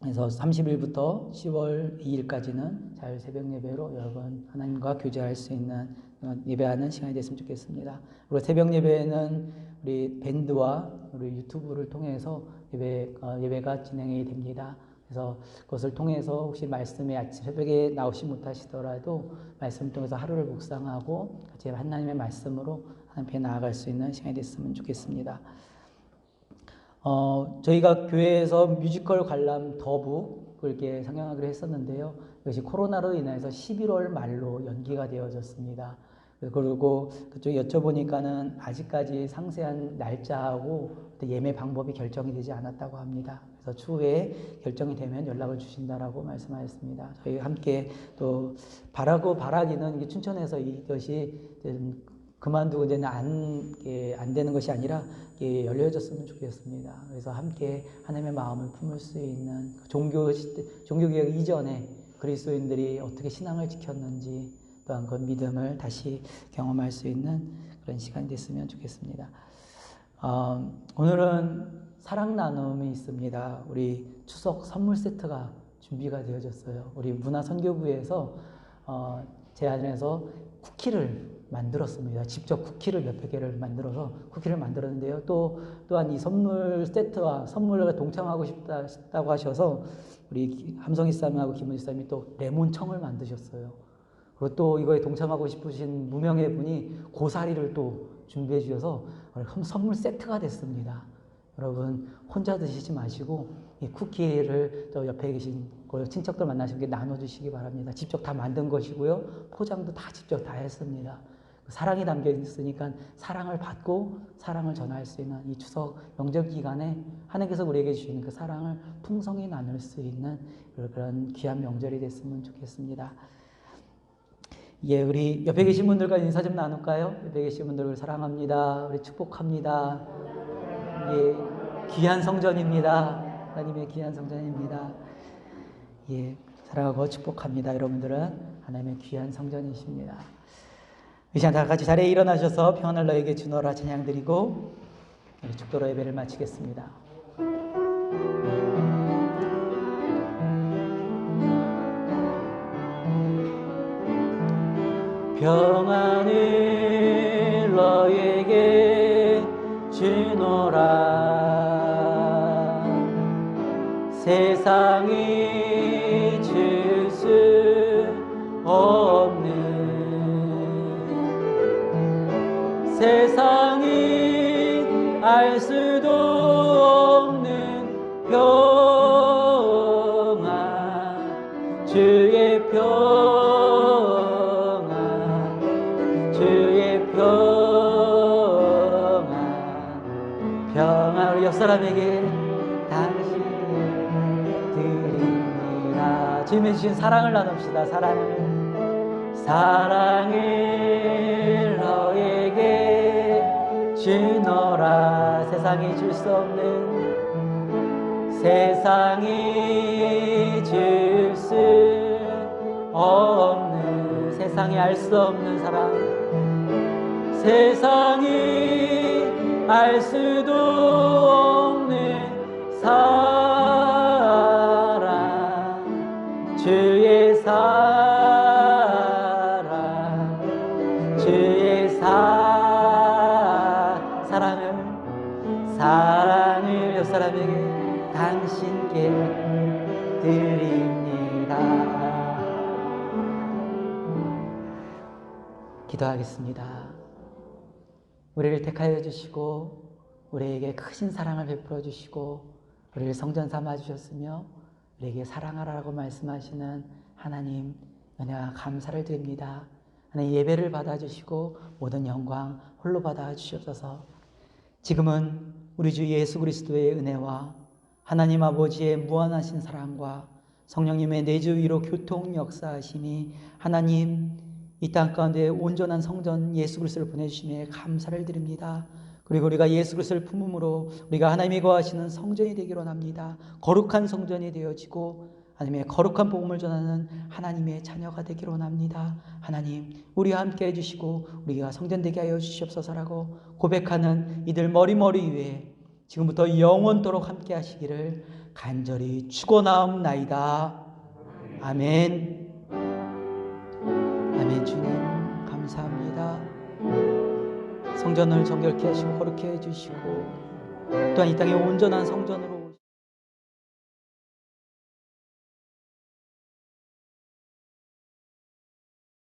그래서 30일부터 10월 2일까지는 자율 새벽 예배로 여러분 하나님과 교제할 수 있는 예배하는 시간이 됐으면 좋겠습니다. 그리고 새벽 예배는 우리 밴드와 우리 유튜브를 통해서 예배가 진행이 됩니다. 그래서 그것을 통해서 혹시 말씀에 새벽에 나오시 못하시더라도 말씀을 통해서 하루를 묵상하고 같이 하나님의 말씀으로 하나님 앞에 나아갈 수 있는 시간이 됐으면 좋겠습니다. 저희가 교회에서 뮤지컬 관람 더북을 이렇게 상영하기로 했었는데요. 이것이 코로나로 인해서 11월 말로 연기가 되어졌습니다. 그리고 그쪽에 여쭤보니까는 아직까지 상세한 날짜하고 예매 방법이 결정이 되지 않았다고 합니다. 그래서 추후에 결정이 되면 연락을 주신다라고 말씀하셨습니다. 저희 함께 또 바라기는 춘천에서 이것이 그만두고 이제는 안 되는 것이 아니라 열려졌으면 좋겠습니다. 그래서 함께 하나님의 마음을 품을 수 있는 종교개혁 이전에 그리스도인들이 어떻게 신앙을 지켰는지 또한 그 믿음을 다시 경험할 수 있는 그런 시간이 됐으면 좋겠습니다. 오늘은 사랑 나눔이 있습니다. 우리 추석 선물 세트가 준비가 되어졌어요. 우리 문화선교부에서 제안해서 쿠키를 만들었습니다. 직접 쿠키를 몇백 개를 만들어서 쿠키를 만들었는데요. 또한 이 선물 세트와 선물을 동참하고 싶다고 하셔서 우리 함성희 쌈하고 김은지 쌈이 또 레몬청을 만드셨어요. 그리고 또 이거에 동참하고 싶으신 무명의 분이 고사리를 또 준비해 주셔서 선물 세트가 됐습니다. 여러분 혼자 드시지 마시고 이 쿠키를 또 옆에 계신 친척들 만나시는 게 나눠주시기 바랍니다. 직접 다 만든 것이고요. 포장도 다 직접 다 했습니다. 사랑이 담겨 있으니까 사랑을 받고 사랑을 전할 수 있는 이 추석 명절 기간에 하나님께서 우리에게 주시는 그 사랑을 풍성히 나눌 수 있는 그런 귀한 명절이 됐으면 좋겠습니다. 예, 우리 옆에 계신 분들과 인사 좀 나눌까요? 옆에 계신 분들을 사랑합니다. 우리 축복합니다. 예, 귀한 성전입니다. 하나님의 귀한 성전입니다. 예, 사랑하고 축복합니다. 여러분들은 하나님의 귀한 성전이십니다. 이 시간 다 같이 자리에 일어나셔서 평안을 너에게 주노라 찬양 드리고 축도로 예배를 마치겠습니다. 평안을 너에게 주노라 세상이 줄 수 없는 세상이 알 수도 없는 평안 주의 평안 주의 평안 우리 옆 사람에게 당신께 드립니다. 주님이 주신 사랑을 나눕시다. 사랑을 너에게 주노라 세상이 줄 수 없는 세상이 줄 수 없는 세상이 알 수 없는 사랑 세상이 알 수도 없는 사랑 주의 사랑 주의 사랑을 옆 사람에게 당신께 드립니다. 기도하겠습니다. 우리를 택하여 주시고 우리에게 크신 사랑을 베풀어 주시고 우리를 성전 삼아 주셨으며 우리에게 사랑하라고 말씀하시는 하나님 은혜와 감사를 드립니다. 하나님 예배를 받아주시고 모든 영광 홀로 받아주셔서 지금은 우리 주 예수 그리스도의 은혜와 하나님 아버지의 무한하신 사랑과 성령님의 내주 위로 교통 역사하심이 하나님 이 땅 가운데 온전한 성전 예수 그리스도를 보내주심에 감사를 드립니다. 그리고 우리가 예수 그리스도를 품음으로 우리가 하나님이 거하시는 성전이 되기로 합니다. 거룩한 성전이 되어지고 하나님의 거룩한 복음을 전하는 하나님의 자녀가 되기로 합니다. 하나님, 우리와 함께 해주시고 우리가 성전되게 하여 주시옵소서라고 고백하는 이들 머리 위에 지금부터 영원토록 함께 하시기를 간절히 축원하옵나이다. 아멘. 아멘. 주님 감사합니다. 성전을 정결케 하시고 거룩케 해주시고 또한 이 땅에 온전한 성전으로